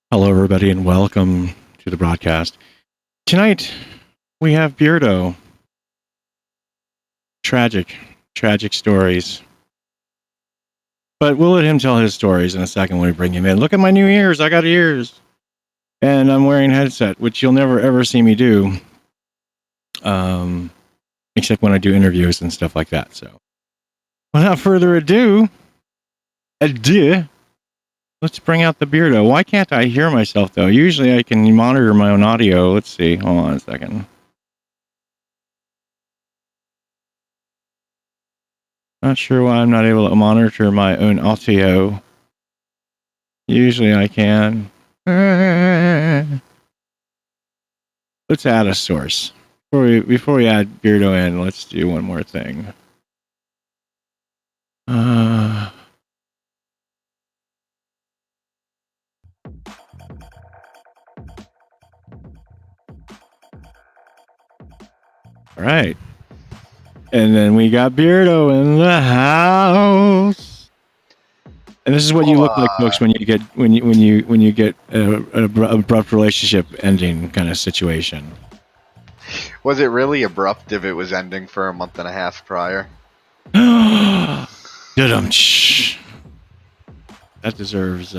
Hello, everybody, and welcome to the broadcast. Tonight, we have Beardo. Tragic, tragic stories. But we'll let him tell his stories in a second when we bring him in. Look at my new ears. I got ears. And I'm wearing a headset, which you'll never, ever see me do. Except when I do interviews and stuff like that. So, without further ado, let's bring out the Beardo. Why can't I hear myself, though? Usually I can monitor my own audio. Let's see. Hold on a second. Not sure why I'm not able to monitor my own audio. Usually I can. Let's add a source. Before we add Beardo in, let's do one more thing. All right. And then we got Beardo in the house. And this is what you look like, folks, when you get an abrupt relationship ending kind of situation. Was it really abrupt if it was ending for a month and a half prior? That deserves.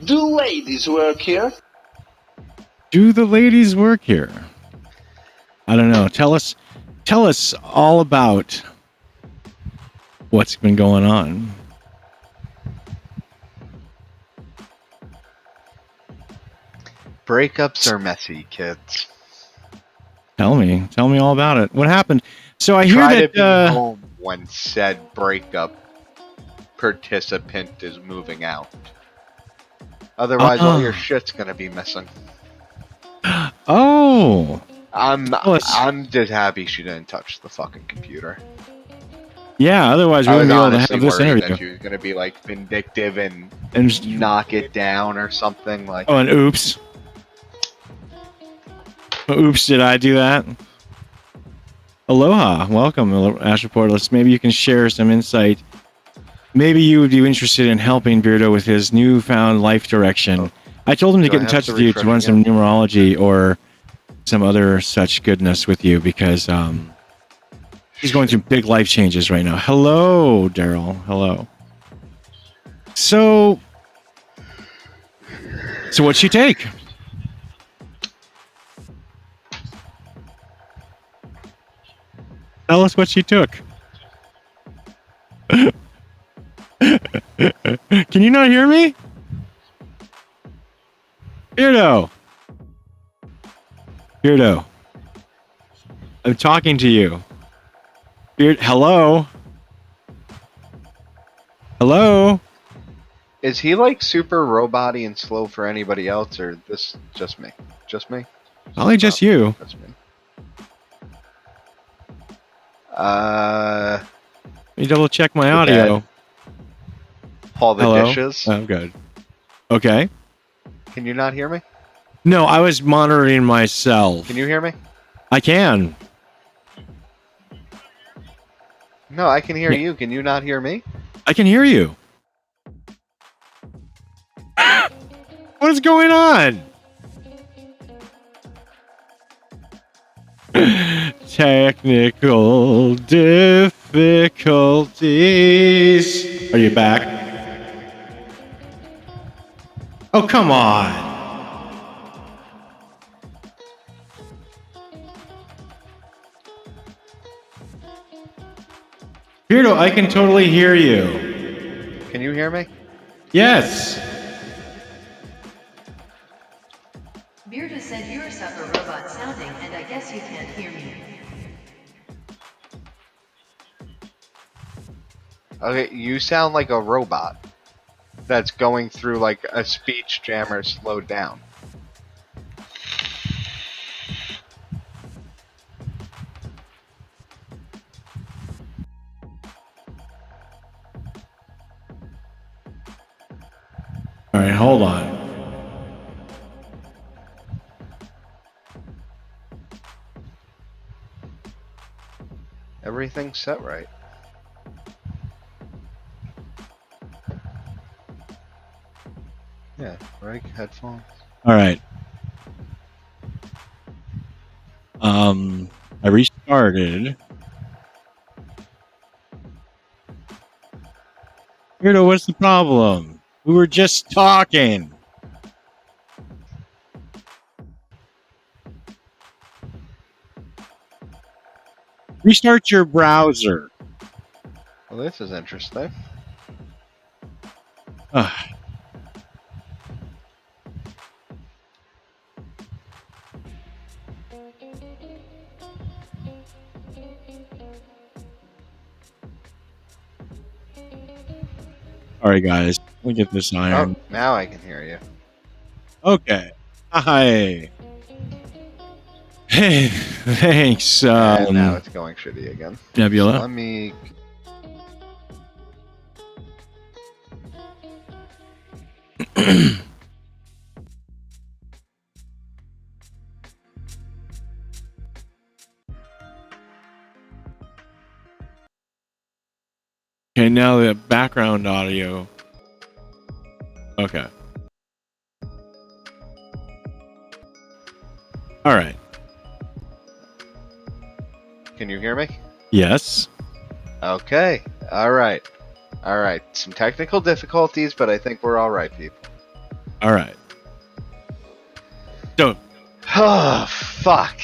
Do ladies work here? Do the ladies work here? I don't know. Tell us all about what's been going on. Breakups are messy, kids. Tell me all about it. What happened? So I hear Try that to be home when said breakup participant is moving out. Otherwise, all your shit's gonna be missing. Oh, I'm just happy she didn't touch the fucking computer. Yeah, otherwise we wouldn't be able to have this interview. That she was gonna be like vindictive and knock it down or something like. Oh, and oops. Oops, did I do that? Aloha, welcome, Ash Reporter. Maybe you can share some insight. Maybe you would be interested in helping Beardo with his newfound life direction. I told him to get in touch with you to run some numerology or some other such goodness with you because he's going through big life changes right now. Hello, Daryl. Hello. So what'd she take? Tell us what she took. Can you not hear me? Beardo. I'm talking to you. Hello? Hello? Is he like super robot-y and slow for anybody else, or this just me? Just me? Probably just you. Just me. Let me double check my audio. Haul the dishes. I'm good. Okay. Can you not hear me? No, I was monitoring myself. Can you hear me? I can. No, I can hear you. Can you not hear me? I can hear you. What is going on? Technical difficulties. Are you back? Oh, come on. Beardo, I can totally hear you. Can you hear me? Yes. Beardo said you're a robot sounding, and I guess you can't hear me. Okay, you sound like a robot that's going through like a speech jammer slowed down. All right, hold on. Everything's set right. Yeah, right. Headphones. All right. I restarted. Beardo, what's the problem? We were just talking. Restart your browser. Well, this is interesting. Ugh. All right, guys. Let me get this iron. Oh, now I can hear you. Okay. Hi. Hey, thanks, And now it's going shitty again. Nebula. So let me. Okay, now the background audio. Okay. All right. Can you hear me? Yes. Okay. All right. All right. Some technical difficulties, but I think we're all right, people. All right. Don't. Oh, fuck.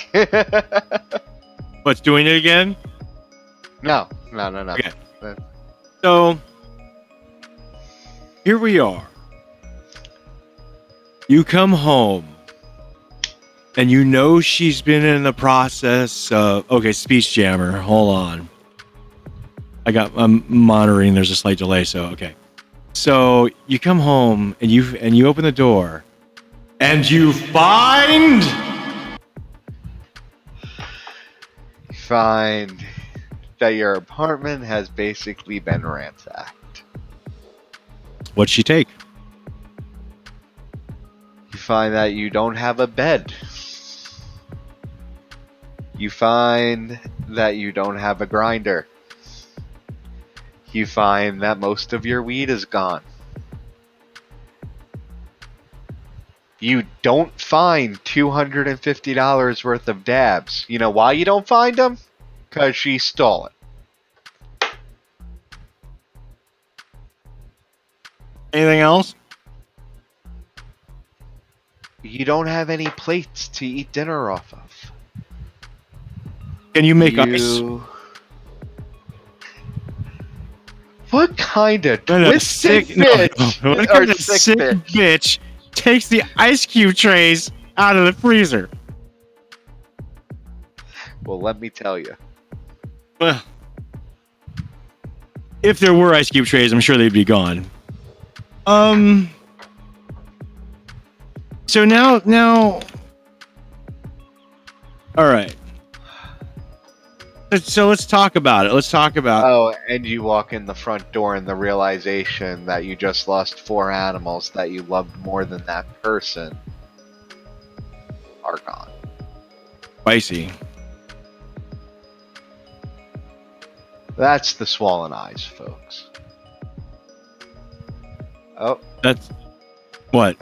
What's doing it again? No. Okay. So, here we are. You come home, and you know she's been in the process of... Okay, speech jammer. Hold on. I'm monitoring. There's a slight delay, so okay. So, you come home, and you open the door, and you find... Find that your apartment has basically been ransacked. What'd she take? You find that you don't have a bed. You find that you don't have a grinder. You find that most of your weed is gone. You don't find $250 worth of dabs. You know why you don't find them? Because she stole it. Anything else? You don't have any plates to eat dinner off of. Can you make ice? What kind of What a twisted sick, bitch? no. What or kind of sick bitch takes the ice cube trays out of the freezer? Well, let me tell you. Well, if there were ice cube trays, I'm sure they'd be gone. So now, all right. So let's talk about it. Let's talk about. Oh, and you walk in the front door and the realization that you just lost 4 animals that you loved more than that person are gone. Spicy. That's the swollen eyes, folks. Oh. That's what?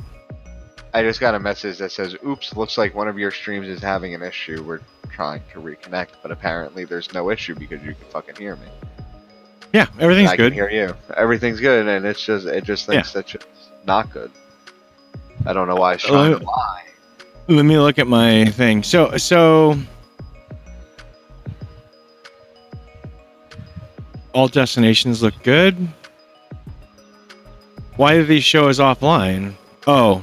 I just got a message that says, oops, looks like one of your streams is having an issue. We're trying to reconnect, but apparently there's no issue because you can fucking hear me. Yeah, everything's I good. can hear you. Everything's good, and it just thinks that it's not good. I don't know why it's trying to lie. Let me look at my thing. So all destinations look good. Why do these show us offline? Oh.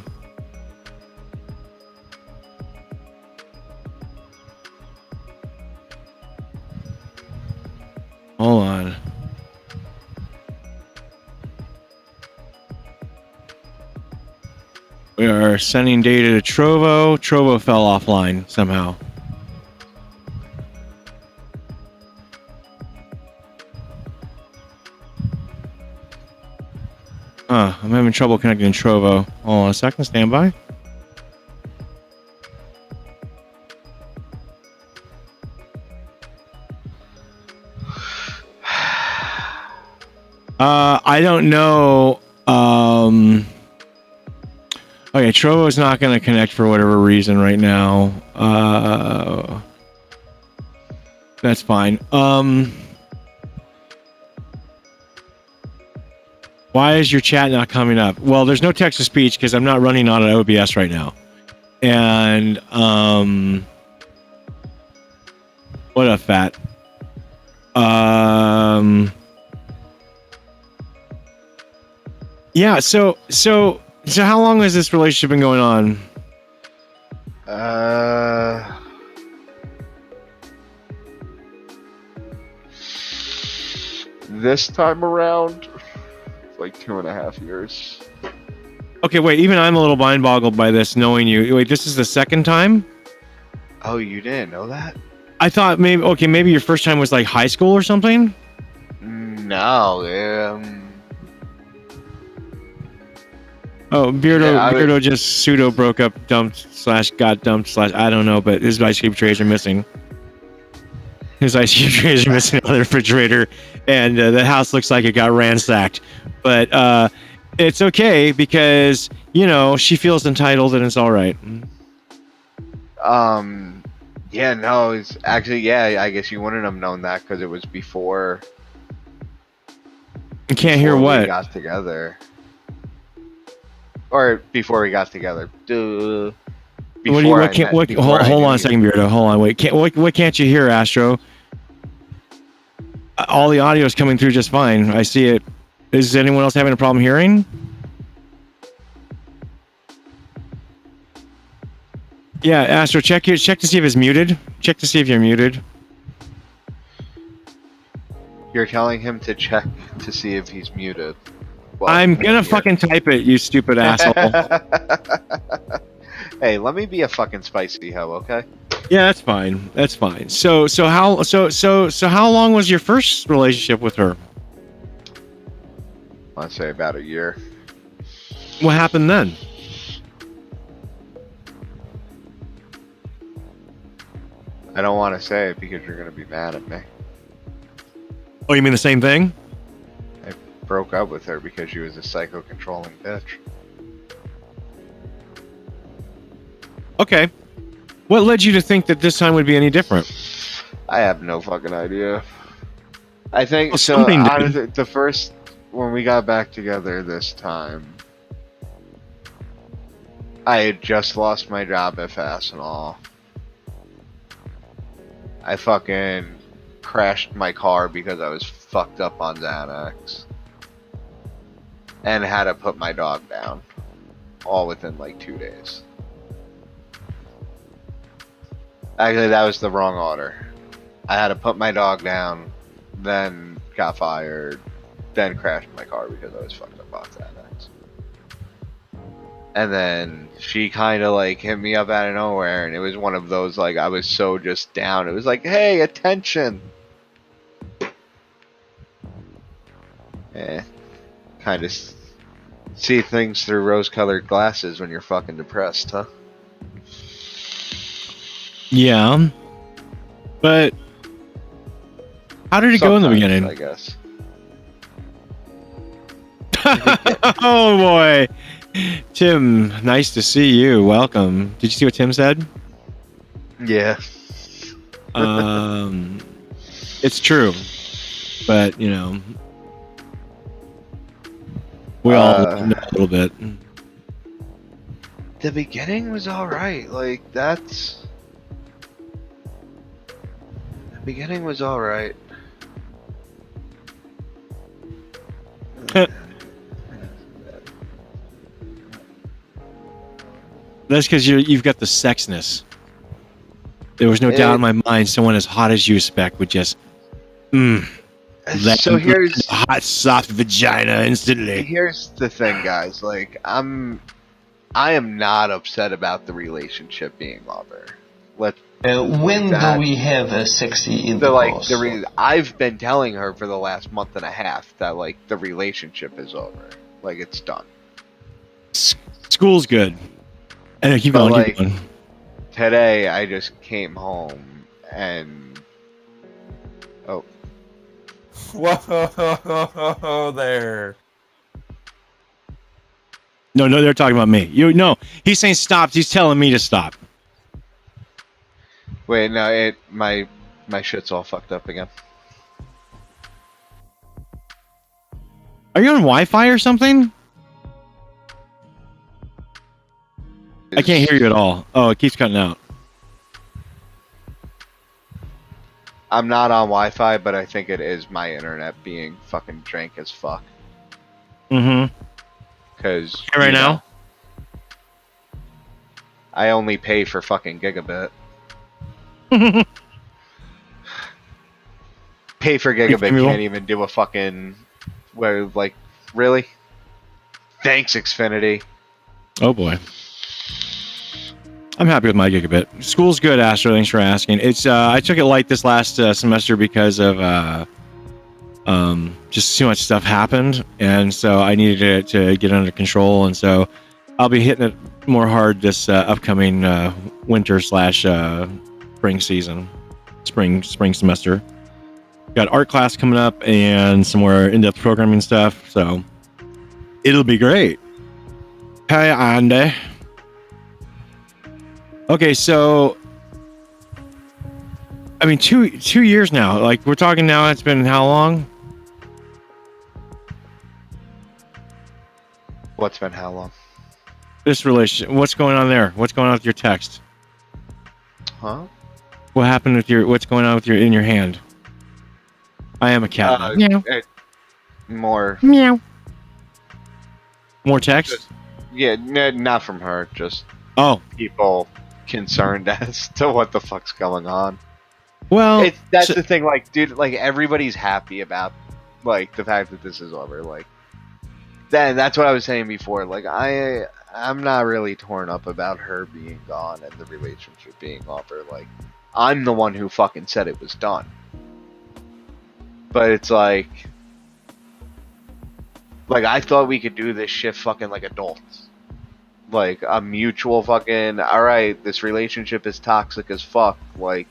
Hold on. We are sending data to Trovo. Trovo fell offline somehow. I'm having trouble connecting to Trovo. Hold on a second, stand by. I don't know. Okay, Trovo's not going to connect for whatever reason right now. That's fine. Why is your chat not coming up? Well, there's no text to speech because I'm not running on an OBS right now. And what a fat. Yeah. So how long has this relationship been going on? This time around, it's like 2.5 years. Okay, wait. Even I'm a little mind-boggled by this, knowing you. Wait, this is the second time? Oh, you didn't know that? I thought maybe your first time was like high school or something. No, Oh, Beardo just pseudo broke up, dumped / got dumped / I don't know, but his ice cube trays are missing. His ice cube trays are missing on the refrigerator, and the house looks like it got ransacked. But it's okay because she feels entitled, and it's all right. Yeah, no, it's actually, yeah, I guess you wouldn't have known that because it was before. You can't hear what? We got together. Or before we got together. Hold on a second, Beardo. Hold on, wait. What can't you hear, Astro? All the audio is coming through just fine. I see it. Is anyone else having a problem hearing? Yeah, Astro, check to see if it's muted. Check to see if you're muted. You're telling him to check to see if he's muted. Well, I'm gonna fucking type it, you stupid asshole. Hey, let me be a fucking spicy hoe, okay? Yeah, that's fine. That's fine. So how long was your first relationship with her? I'd say about a year. What happened then? I don't want to say it because you're gonna be mad at me. Oh, you mean the same thing? I broke up with her because she was a psycho-controlling bitch. Okay. What led you to think that this time would be any different? I have no fucking idea. I think well, so. Honestly, the first when we got back together this time, I had just lost my job at Fastenal. I fucking crashed my car because I was fucked up on Xanax. And had to put my dog down. All within like 2 days. Actually, that was the wrong order. I had to put my dog down, then got fired, then crashed my car because I was fucked up on Xanax. And then she kind of like hit me up out of nowhere, and it was one of those like I was so just down. It was like, hey, attention. Kind of see things through rose-colored glasses when you're fucking depressed, huh? Yeah. But how did it go in the beginning? I guess. Oh boy. Tim, nice to see you. Welcome. Did you see what Tim said? Yeah. It's true. But, we all know a little bit. The beginning was alright. Like, the beginning was alright. That's because you've got the sexness. There was no doubt in my mind someone as hot as you, Spec, would just so here's hot, soft vagina instantly. Here's the thing, guys. Like, I am not upset about the relationship being over. When do we have a sexy intercourse? I've been telling her for the last month and a half that like the relationship is over. Like, it's done. School's good. And keep going. Today I just came home and whoa there. No, they're talking about me. He's saying stop. He's telling me to stop. Wait, no, my shit's all fucked up again. Are you on Wi-Fi or something? I can't hear you at all. Oh, it keeps cutting out. I'm not on Wi-Fi, but I think it is my internet being fucking jank as fuck. Mm-hmm. Because right now, I only pay for fucking gigabit. Pay for gigabit can't even do a fucking really? Thanks, Xfinity. Oh boy. I'm happy with my gigabit. School's good, Astro. Thanks for asking. It's I took it light this last semester because of just too much stuff happened, and so I needed it to get under control, and so I'll be hitting it more hard this upcoming winter / spring season, spring semester. Got art class coming up and some more in-depth programming stuff, so it'll be great. Hey, Andy. Okay, so I mean, two years now. Like we're talking now. It's been how long? What's been how long? This relationship. What's going on there? What's going on with your text? Huh? What happened with your? What's going on with in your hand? I am a cat. Meow. More. Meow. More text? Yeah, not from her. Just people concerned as to what the fuck's going on. Well, that's the thing. Like, dude, like everybody's happy about like the fact that this is over. Like, that's what I was saying before. Like, I'm not really torn up about her being gone and the relationship being over. Like, I'm the one who fucking said it was done. But it's like I thought we could do this shit fucking like adults. Like a mutual fucking, alright, this relationship is toxic as fuck. Like,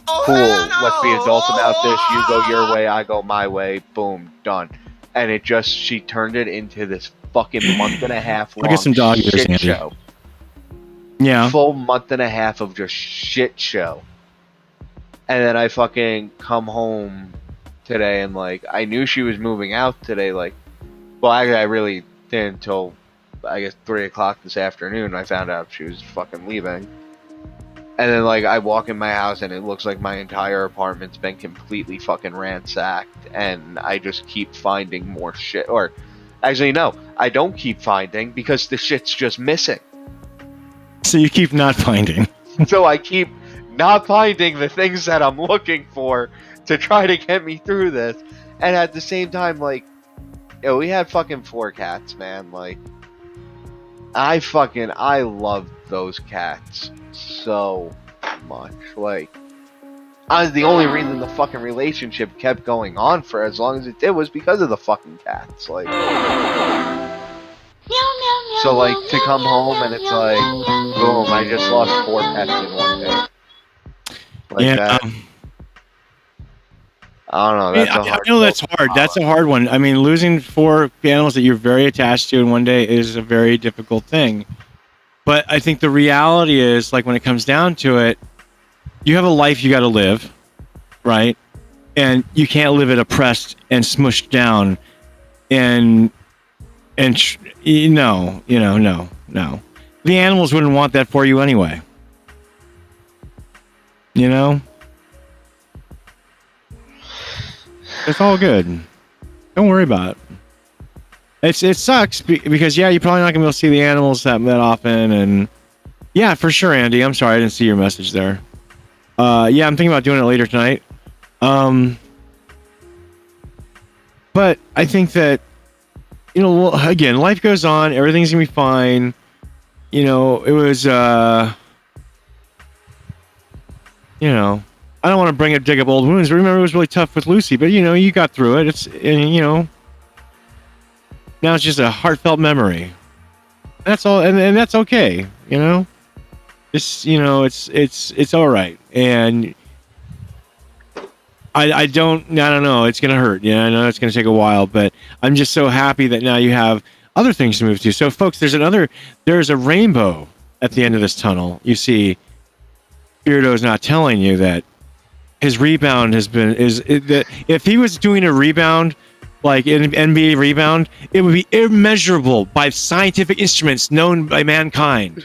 cool, let's be adults about this. You go your way, I go my way. Boom, done. And she turned it into this fucking month and a half long shit show. Yeah. Full month and a half of just shit show. And then I fucking come home today and like I knew she was moving out today. Like, well, I really didn't until I guess 3 o'clock this afternoon. I found out she was fucking leaving. And then like I walk in my house and it looks like my entire apartment's been completely fucking ransacked, and I just keep finding more shit. Or actually, no, I don't keep finding because the shit's just missing. So you keep not finding. So I keep not finding the things that I'm looking for to try to get me through this. And at the same time, like, we had fucking 4 cats, man. Like, I love those cats so much. Like, the only reason the fucking relationship kept going on for as long as it did was because of the fucking cats. Like, so like to come home and it's like, boom, I just lost 4 pets in one day. Like that. I don't know. I know that's hard. That's a hard one. I mean, losing 4 animals that you're very attached to in one day is a very difficult thing. But I think the reality is, like, when it comes down to it, you have a life you got to live, right? And you can't live it oppressed and smushed down. No. The animals wouldn't want that for you anyway. You know? It's all good. Don't worry about it. It sucks because you're probably not gonna be able to see the animals that often, and yeah, for sure, Andy. I'm sorry I didn't see your message there. I'm thinking about doing it later tonight. But I think that again, life goes on. Everything's gonna be fine. It was I don't want to dig up old wounds, but remember it was really tough with Lucy, but you got through it. Now it's just a heartfelt memory. That's all, and that's okay. It's all right. And I don't know. It's gonna hurt. I know it's gonna take a while, but I'm just so happy that now you have other things to move to. So, folks, there's a rainbow at the end of this tunnel. You see, Beardo's not telling you that his rebound if he was doing a rebound like an NBA rebound, it would be immeasurable by scientific instruments known by mankind.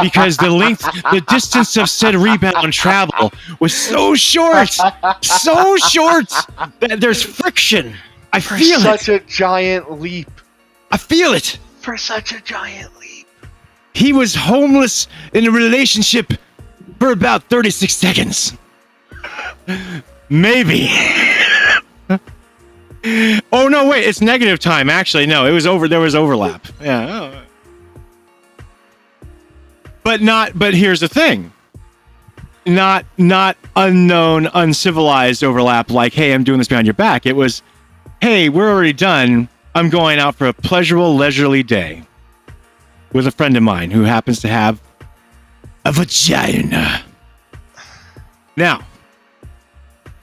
Because the distance of said rebound travel was so short that there's friction. I feel it. For such a giant leap. I feel it. For such a giant leap. He was homeless in a relationship for about 36 seconds. Maybe. Oh no, wait, it's negative time. Actually, no, there was overlap. Yeah. But here's the thing. Not unknown, uncivilized overlap like, hey, I'm doing this behind your back. It was, hey, we're already done. I'm going out for a pleasurable, leisurely day with a friend of mine who happens to have a vagina. Now.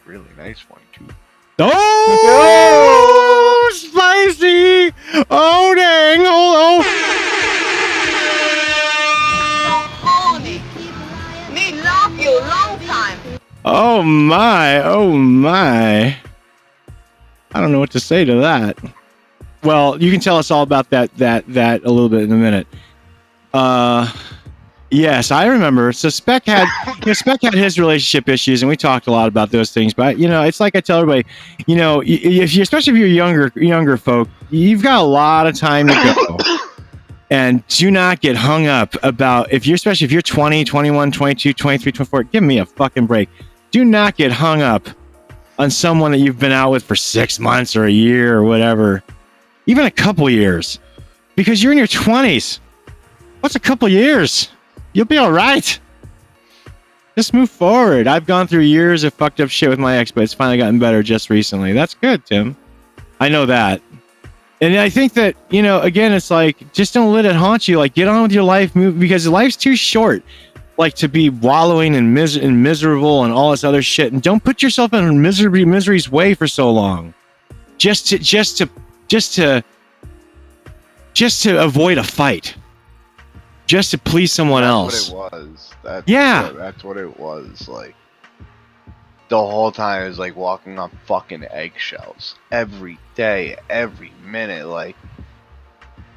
Really nice one, too. Oh, spicy! Oh, dang! Oh. Me love you long time. Oh my! I don't know what to say to that. Well, you can tell us all about that a little bit in a minute. Yes, I remember. So Spec had his relationship issues, and we talked a lot about those things. But it's like I tell everybody, especially if you're younger folk, you've got a lot of time to go, and do not get hung up about especially if you're 20, 21, 22, 23, 24. Give me a fucking break. Do not get hung up on someone that you've been out with for 6 months or a year or whatever, even a couple years, because you're in your 20s. What's a couple years? You'll be all right. Just move forward. I've gone through years of fucked up shit with my ex, but it's finally gotten better just recently. That's good, Tim. I know that. And I think that, again, it's like, just don't let it haunt you. Like, get on with your life, move, because life's too short, like, to be wallowing in miserable and all this other shit. And don't put yourself in misery's way for so long. Just to avoid a fight. Just to please someone else. That's what it was. That's what it was. Like, the whole time it was like walking on fucking eggshells. Every day, every minute, like.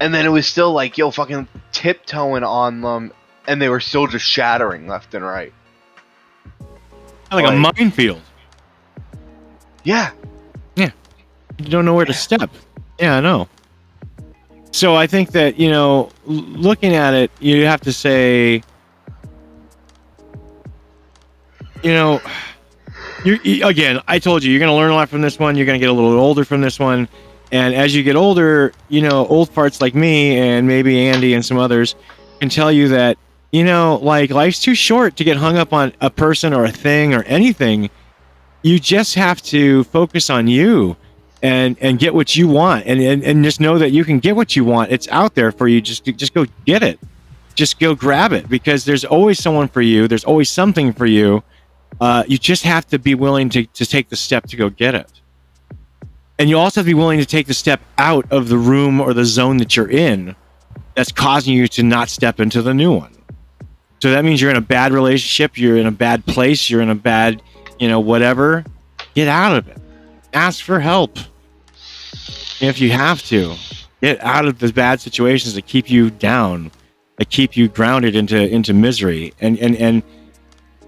And then it was still like, fucking tiptoeing on them, and they were still just shattering left and right. Like a minefield. Yeah. Yeah. You don't know where to step. Yeah, I know. So I think that, looking at it, you have to say, again, I told you, you're going to learn a lot from this one. You're going to get a little older from this one. And as you get older, old farts like me and maybe Andy and some others can tell you that, like, life's too short to get hung up on a person or a thing or anything. You just have to focus on you. And get what you want, and just know that you can get what you want. It's out there for you. Just go get it. Just go grab it, because there's always someone for you. There's always something for you. You just have to be willing to take the step to go get it. And you also have to be willing to take the step out of the room or the zone that you're in that's causing you to not step into the new one. So that means you're in a bad relationship, you're in a bad place, you're in a bad, whatever. Get out of it. Ask for help. If you have to, get out of the bad situations that keep you down, that keep you grounded into misery, and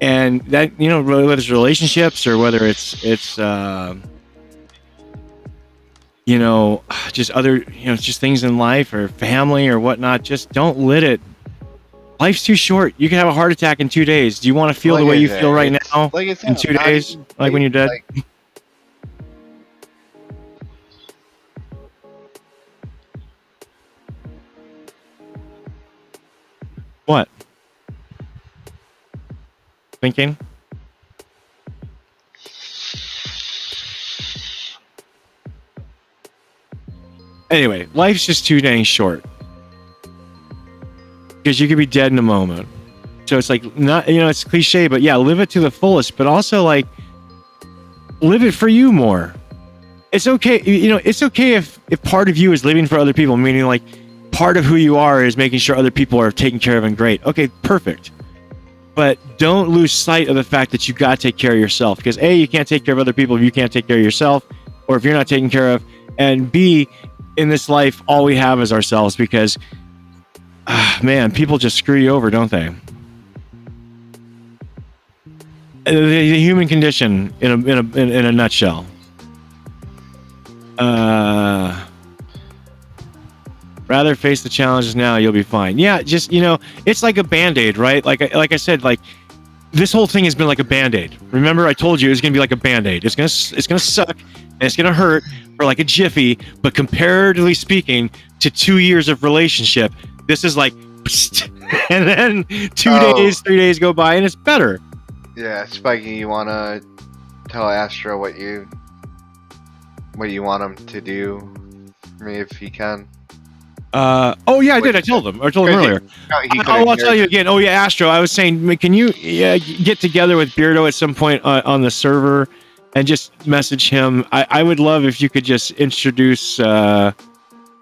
that, whether it's relationships or whether it's just other, just things in life or family or whatnot. Just don't let it. Life's too short. You can have a heart attack in 2 days. Do you want to feel the way you feel right now in 2 days, like when you're dead? What? Thinking? Anyway, life's just too dang short. Because you could be dead in a moment. So it's like, not, it's cliche, but yeah, live it to the fullest, but also, like, live it for you more. it's okay. You know, it's okay if part of you is living for other people, meaning like part of who you are is making sure other people are taken care of and great. Okay, perfect. But don't lose sight of the fact that you got to take care of yourself, because A, you can't take care of other people if you can't take care of yourself, or if you're not taken care of, and B, in this life, all we have is ourselves, because man, people just screw you over, don't they? The human condition in a nutshell. Rather face the challenges now, you'll be fine. Yeah, just, you know, it's like a band-aid, right? Like I said, like this whole thing has been like a band-aid. Remember, I told you it was gonna be like a band-aid. It's gonna suck and it's gonna hurt for like a jiffy, but comparatively speaking to 2 years of relationship, this is like and then 3 days go by and it's better. Yeah, Spiky, you wanna tell Astro what you want him to do for me if he can? Oh yeah, I did. I told him earlier. I'll tell you again. Oh yeah, Astro. I was saying, can you get together with Beardo at some point on the server and just message him? I would love if you could just introduce. I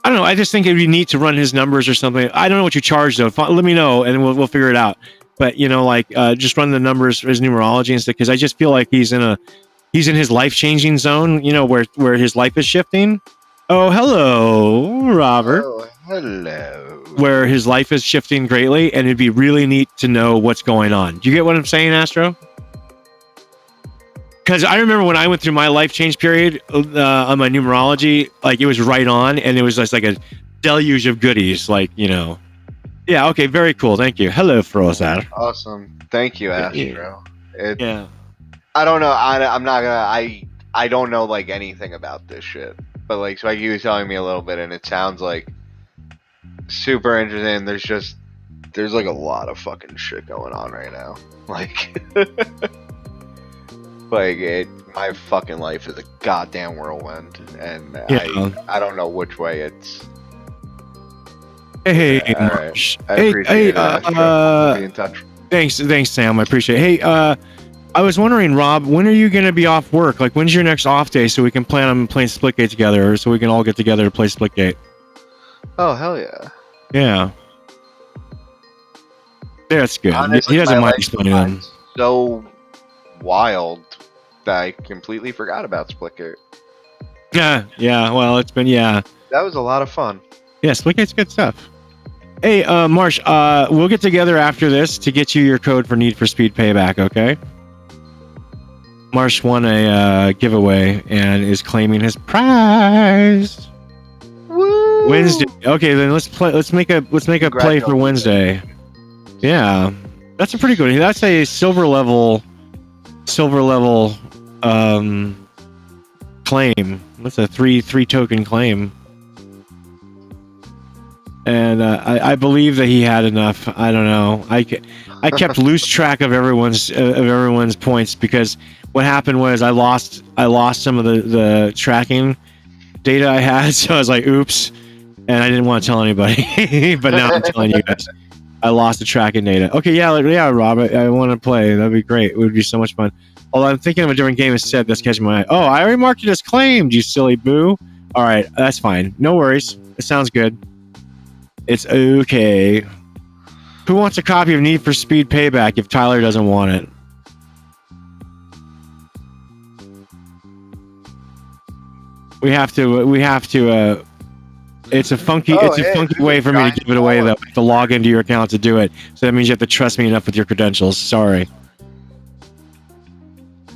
don't know. I just think it'd be neat to run his numbers or something. I don't know what you charge though. Let me know and we'll figure it out. But you know, like just run the numbers, his numerology and stuff, because I just feel like he's in his life-changing zone. You know, where his life is shifting. Oh, hello, Robert. Oh, hello. Where his life is shifting greatly, and it'd be really neat to know what's going on. Do you get what I'm saying, Astro? Because I remember when I went through my life change period on my numerology, like it was right on, and it was just like a deluge of goodies, like, you know. Yeah, okay, very cool. Thank you. Hello, Frozar. Awesome. Thank you, Astro. Yeah. I don't know. I'm not gonna. I don't know like anything about this shit. But like Spikey was telling me a little bit, and it sounds like super interesting. There's like a lot of fucking shit going on right now. Like, my fucking life is a goddamn whirlwind, and yeah. I don't know which way it's. Hey, right. I appreciate it. We'll be in touch. Thanks, Sam. I appreciate it. Hey, I was wondering, Rob, when are you going to be off work? Like, when's your next off day so we can plan on playing Splitgate together, or so we can all get together to play Splitgate? Oh, hell yeah. Yeah. That's good. Honestly, he doesn't mind explaining them. So wild that I completely forgot about Splitgate. Yeah. Well, it's been, yeah. That was a lot of fun. Yeah, Splitgate's good stuff. Hey, Marsh, we'll get together after this to get you your code for Need for Speed Payback, okay? Marsh won a giveaway and is claiming his prize. Woo! Wednesday. Okay, then let's make a play for Wednesday. Yeah, that's a pretty good. That's a silver level claim. That's a three token claim. And I believe that he had enough. I don't know. I kept loose track of everyone's points, because what happened was I lost some of the tracking data I had, so I was like, oops, and I didn't want to tell anybody. But now I'm telling you guys, I lost the tracking data. Okay, yeah, Rob, I want to play. That'd be great. It would be so much fun. Although I'm thinking of a different game instead. That's catching my eye. Oh, I already marked it as claimed, you silly boo. All right, that's fine. No worries. It sounds good. It's okay. Who wants a copy of Need for Speed Payback if Tyler doesn't want it? We have to. It's a funky way for me to give it away, though. I have to log into your account to do it. So that means you have to trust me enough with your credentials. Sorry.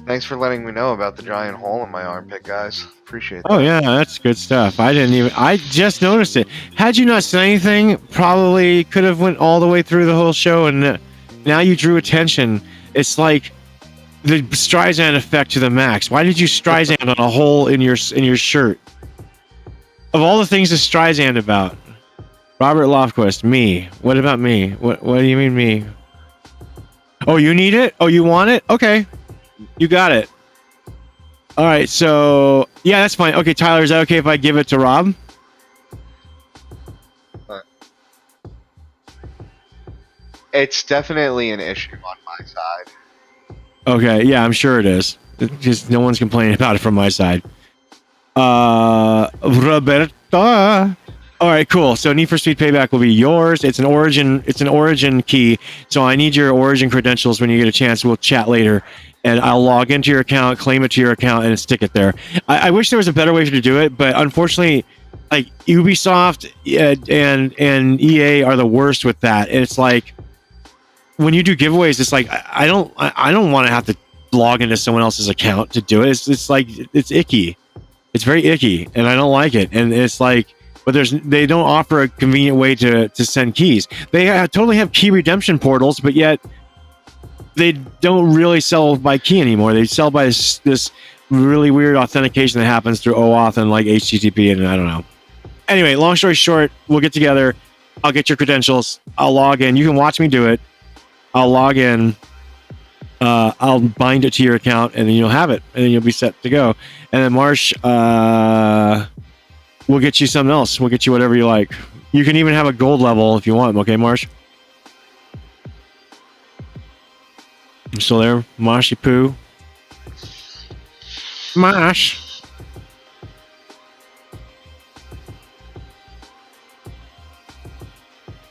Thanks for letting me know about the giant hole in my armpit, guys. Appreciate that. Oh yeah, that's good stuff. I just noticed it. Had you not said anything, probably could have went all the way through the whole show, and now you drew attention. It's like the Streisand effect to the max. Why did you Streisand on a hole in your shirt? Of all the things to Streisand about, Robert Lofquist, me. What about me? What do you mean me? Oh, you need it? Oh, you want it? Okay, you got it. All right, so yeah, that's fine. Okay, Tyler, is that okay if I give it to Rob? It's definitely an issue on my side. Okay, yeah, I'm sure it is. Just no one's complaining about it from my side. Roberta. All right, cool. So Need for Speed Payback will be yours. It's an origin key. So I need your origin credentials when you get a chance. We'll chat later, and I'll log into your account, claim it to your account, and stick it there. I wish there was a better way to do it, but unfortunately, like Ubisoft and EA are the worst with that. And it's like when you do giveaways, it's like I don't want to have to log into someone else's account to do it. It's like it's icky. It's very icky, and I don't like it. And it's like. But they don't offer a convenient way to send keys. They totally have key redemption portals, but yet they don't really sell by key anymore. They sell by this really weird authentication that happens through OAuth and like HTTP, and I don't know. Anyway, long story short, we'll get together. I'll get your credentials. I'll log in. You can watch me do it. I'll log in. I'll bind it to your account, and then you'll have it, and then you'll be set to go. And then Marsh, we'll get you something else. We'll get you whatever you like. You can even have a gold level if you want. Okay, Marsh? You still there? Marshy Poo? Marsh?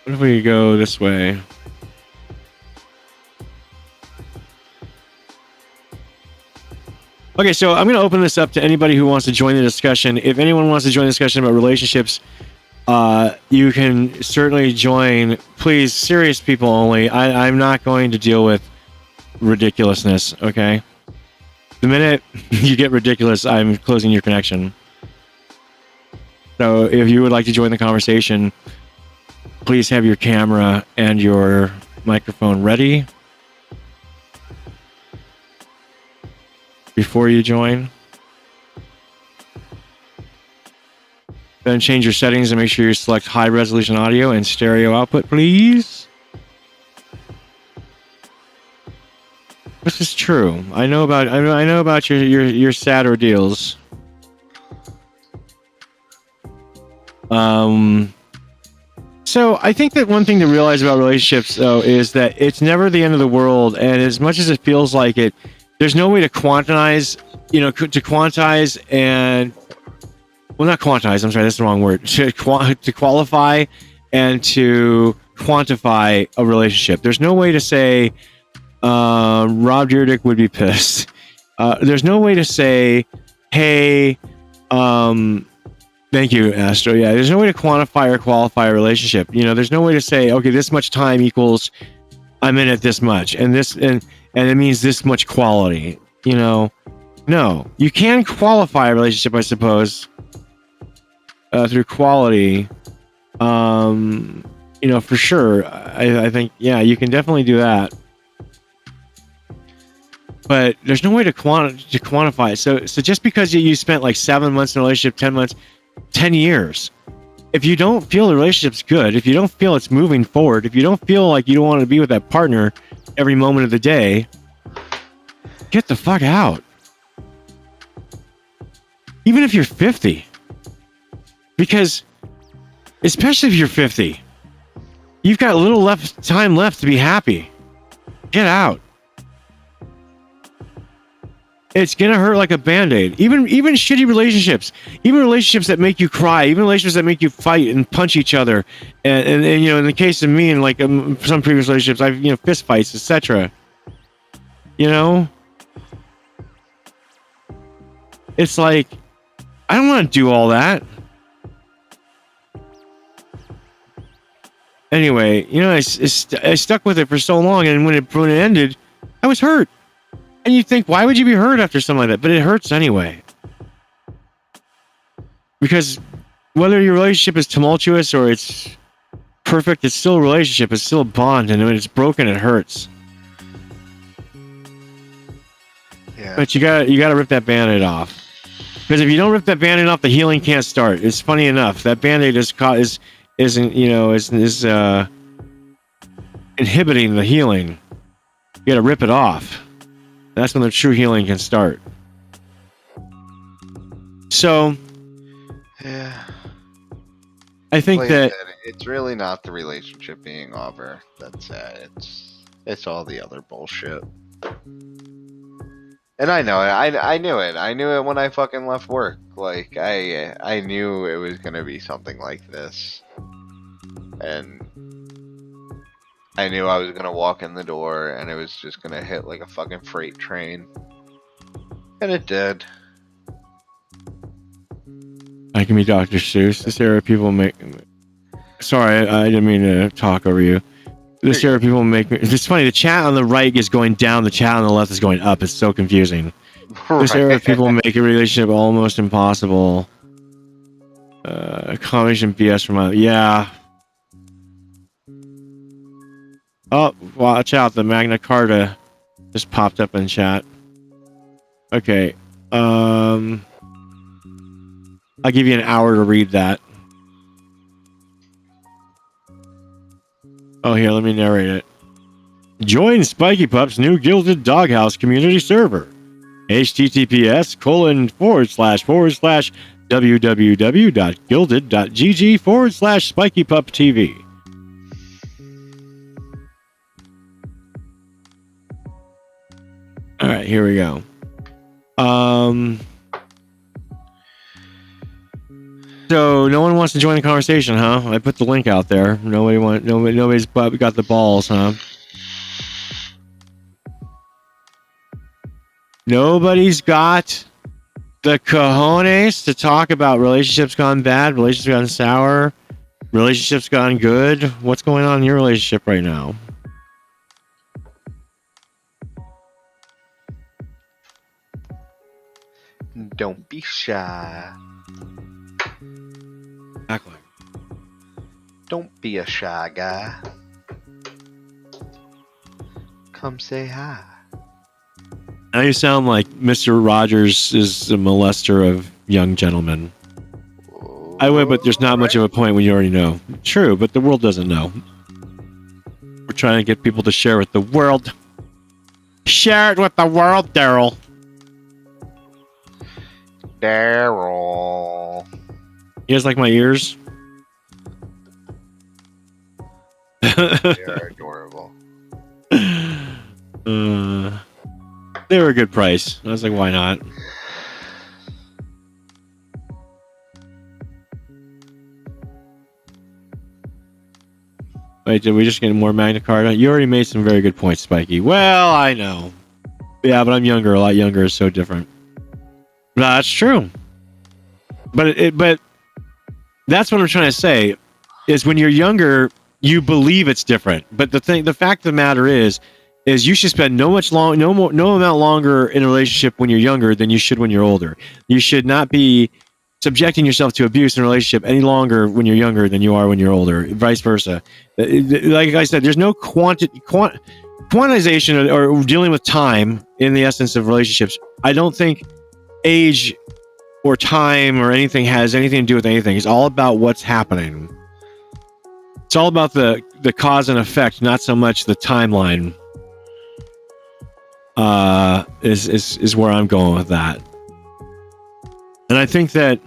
What if we go this way? Okay, so I'm going to open this up to anybody who wants to join the discussion. If anyone wants to join the discussion about relationships, you can certainly join. Please, serious people only. I'm not going to deal with ridiculousness, okay? The minute you get ridiculous, I'm closing your connection. So if you would like to join the conversation, please have your camera and your microphone ready before you join. Then change your settings and make sure you select high resolution audio and stereo output, please. This is true. I know about your sad ordeals. So I think that one thing to realize about relationships, though, is that it's never the end of the world, and as much as it feels like it, there's no way to quantize, and, well, not quantize, I'm sorry, that's the wrong word, to qualify and to quantify a relationship. There's no way to say, Rob Dyrdek would be pissed. There's no way to say, hey, thank you, Astro. Yeah, there's no way to quantify or qualify a relationship. There's no way to say, okay, this much time equals I'm in it this much, and it means this much quality. No, you can qualify a relationship, I suppose, through quality. For sure. I think, yeah, you can definitely do that. But there's no way to quantify it. So just because you spent like 7 months in a relationship, 10 months, 10 years, if you don't feel the relationship's good, if you don't feel it's moving forward, if you don't feel like you don't want to be with that partner every moment of the day, get the fuck out. Even if you're 50. Because, especially if you're 50, you've got little time left to be happy. Get out. It's gonna hurt like a band-aid. Even shitty relationships, even relationships that make you cry, even relationships that make you fight and punch each other, and in the case of me and like some previous relationships, I've fist fights, etc. It's like I don't want to do all that. Anyway, I stuck with it for so long, and when it ended, I was hurt. And you think, why would you be hurt after something like that? But it hurts anyway. Because whether your relationship is tumultuous or it's perfect, it's still a relationship. It's still a bond. And when it's broken, it hurts. Yeah. But you gotta rip that Band-Aid off. Because if you don't rip that Band-Aid off, the healing can't start. It's funny enough. That Band-Aid is inhibiting the healing. You gotta rip it off. That's when the true healing can start. So, yeah, I think that it's really not the relationship being over that's sad. It's all the other bullshit. And I know it. I knew it. I knew it when I fucking left work. Like I knew it was gonna be something like this, and I knew I was gonna walk in the door and it was just gonna hit like a fucking freight train, and it did. I can be Dr. Seuss. This era people make. Sorry, I didn't mean to talk over you. This era people make me. It's funny. The chat on the right is going down. The chat on the left is going up. It's so confusing. This era of people make a relationship almost impossible. Combination BS from yeah. Oh, watch out! The Magna Carta just popped up in chat. Okay. I'll give you an hour to read that. Oh, here, let me narrate it. Join Spiky Pup's new Gilded Doghouse community server. https://www.gilded.gg/SpikyPupTV. All right, here we go. So no one wants to join the conversation, huh? I put the link out there. Nobody's got the balls, huh? Nobody's got the cojones to talk about relationships gone bad, relationships gone sour, relationships gone good. What's going on in your relationship right now? Don't be shy. Exactly. Don't be a shy guy. Come say hi. Now you sound like Mr. Rogers is a molester of young gentlemen. I would, but there's not much of a point when you already know. True, but the world doesn't know. We're trying to get people to share with the world. Share it with the world, Daryl. Daryl. You guys like my ears? They're adorable. They were a good price. I was like, why not? Wait, did we just get more Magna Carta? You already made some very good points, Spiky. Well, I know. Yeah, but I'm younger. A lot younger is so different. That's true. But that's what I'm trying to say. Is when you're younger, you believe it's different. But the fact of the matter is you should spend no amount longer in a relationship when you're younger than you should when you're older. You should not be subjecting yourself to abuse in a relationship any longer when you're younger than you are when you're older. Vice versa. Like I said, there's no quantization or dealing with time in the essence of relationships. I don't think age or time or anything has anything to do with anything. It's all about what's happening. It's all about the cause and effect, not so much the timeline. Is where I'm going with that. And I think that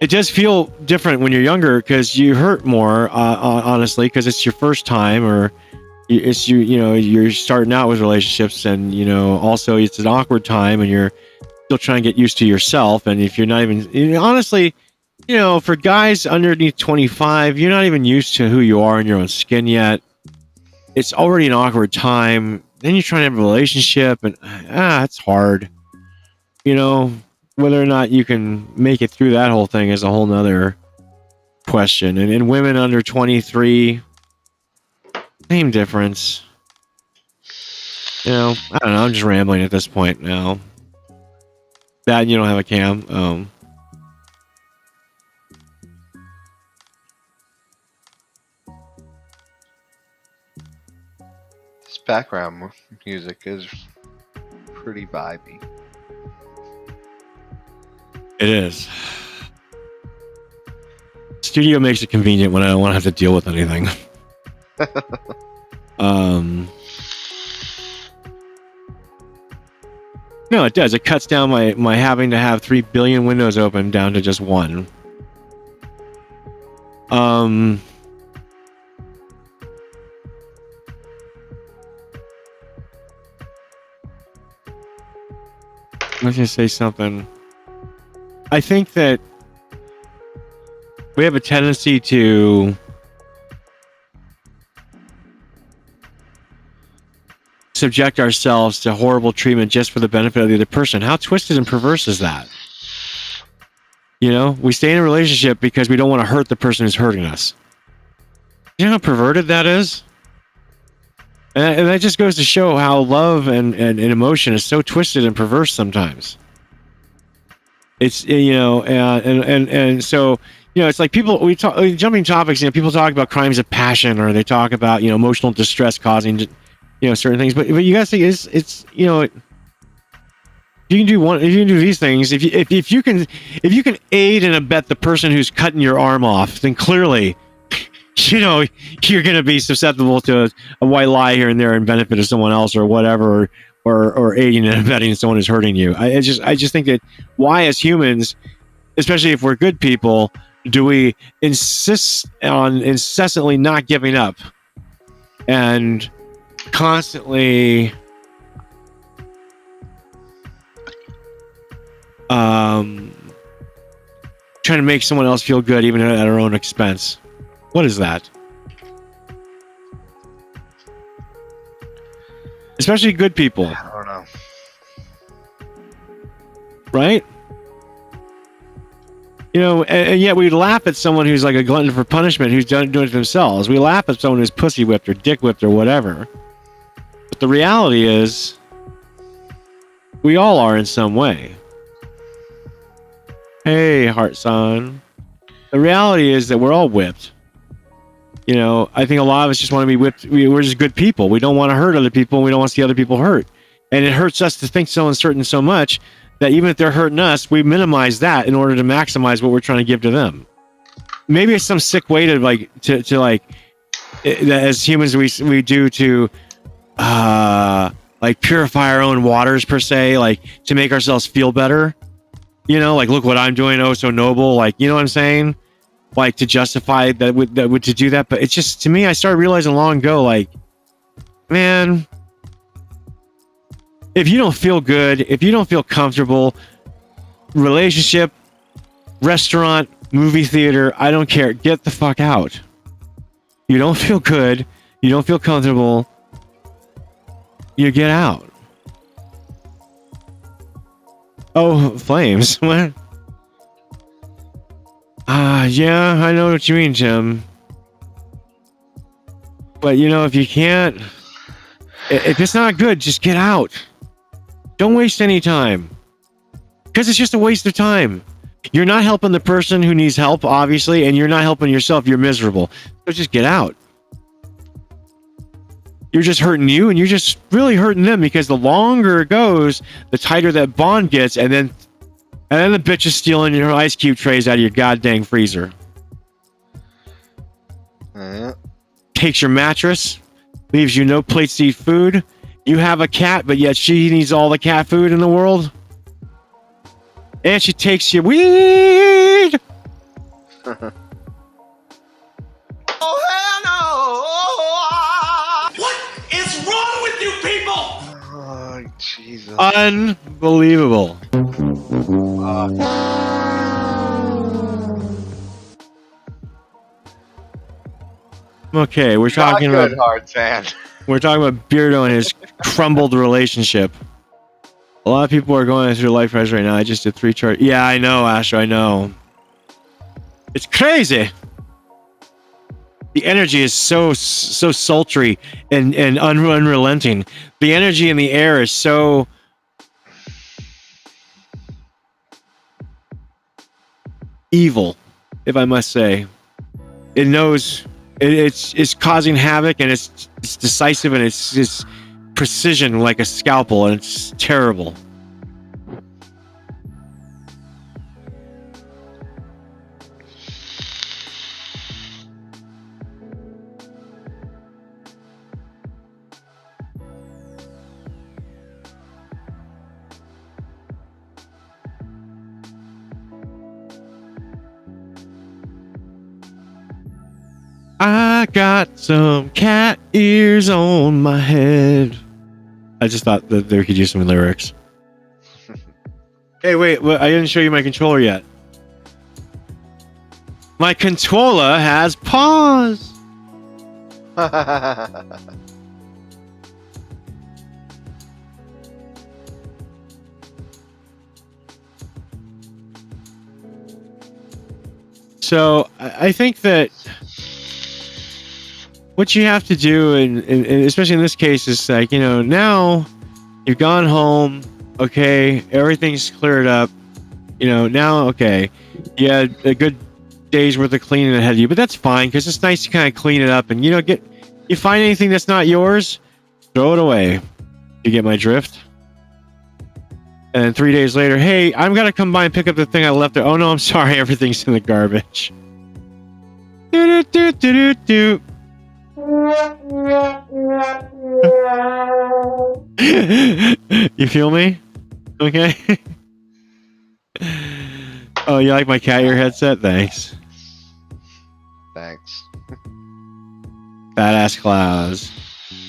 it does feel different when you're younger because you hurt more, honestly, because it's your first time, or it's you're starting out with relationships, and also it's an awkward time, and you're still trying to get used to yourself. And if you're not even honestly, for guys underneath 25, you're not even used to who you are in your own skin yet. It's already an awkward time. Then you're trying to have a relationship, and it's hard. Whether or not you can make it through that whole thing is a whole nother question. And women under 23, same difference. I don't know. I'm just rambling at this point now. That you don't have a cam. This background music is pretty vibey. It is. Studio makes it convenient when I don't want to have to deal with anything. No, it does. It cuts down my having to have 3 billion windows open down to just one. I was gonna say something. I think that we have a tendency to subject ourselves to horrible treatment just for the benefit of the other person. How twisted and perverse is that? You know, we stay in a relationship because we don't want to hurt the person who's hurting us. You know how perverted that is? And that just goes to show how love and emotion is so twisted and perverse sometimes. It's, you know, and so, you know, it's like people, we talk, jumping topics, you know, people talk about crimes of passion, or they talk about, you know, emotional distress causing, you know, certain things. But you guys think it's, you know, you can do if you can do these things, if you can aid and abet the person who's cutting your arm off, then clearly, you know, you're going to be susceptible to a white lie here and there in benefit of someone else or whatever, or aiding and abetting someone who's hurting you. I just think that why, as humans, especially if we're good people, do we insist on incessantly not giving up and constantly trying to make someone else feel good even at our own expense? What is that? Especially good people. I don't know. Right? You know, and yet we laugh at someone who's like a glutton for punishment, who's doing it themselves. We laugh at someone who's pussy whipped or dick whipped or whatever. But the reality is, we all are in some way. Hey, Heart Son. The reality is that we're all whipped. You know, I think a lot of us just want to be whipped. We're just good people. We don't want to hurt other people. And we don't want to see other people hurt. And it hurts us to think so uncertain so much that even if they're hurting us, we minimize that in order to maximize what we're trying to give to them. Maybe it's some sick way to as humans we do to like purify our own waters per se, like to make ourselves feel better. You know, like, look what I'm doing, oh so noble, like, you know what I'm saying? Like, to justify that to do that. But it's just, to me, I started realizing long ago, like, man, if you don't feel good, if you don't feel comfortable, relationship, restaurant, movie theater, I don't care, get the fuck out. You don't feel good, you don't feel comfortable, you get out. Oh, flames. What? Yeah, I know what you mean, Jim. But, you know, if you can't, if it's not good, just get out. Don't waste any time. Because it's just a waste of time. You're not helping the person who needs help, obviously, and you're not helping yourself. You're miserable. So just get out. You're just hurting you, and you're just really hurting them, because the longer it goes, the tighter that bond gets, and then the bitch is stealing your ice cube trays out of your goddamn freezer. Takes your mattress, leaves you no plates to eat food. You have a cat, but yet she needs all the cat food in the world. And she takes your weed. Oh, hell no! What is wrong with you people? Oh, Jesus. Unbelievable. Okay, we're talking about Heart, man. We're talking about Beardo and his crumbled relationship. A lot of people are going through life crisis right now. I just did 3 charts. Yeah, I know, Astro, I know. It's crazy. The energy is so sultry and unrelenting. The energy in the air is so evil, if I must say. It knows it's causing havoc, and it's decisive, and it's precision like a scalpel, and it's terrible. I got some cat ears on my head. I just thought that they could use some lyrics. Hey, wait, I didn't show you my controller yet. My controller has paws. So I think that what you have to do, and especially in this case, is like, now you've gone home, okay, everything's cleared up, now, okay, you had a good day's worth of cleaning ahead of you, but that's fine because it's nice to kind of clean it up and, you find anything that's not yours, throw it away. You get my drift? And then 3 days later, hey, I'm gonna come by and pick up the thing I left there. Oh no, I'm sorry, everything's in the garbage. Do do do do do. You feel me? Okay. Oh, you like my cat ear headset? Thanks. Thanks. Badass Klaus.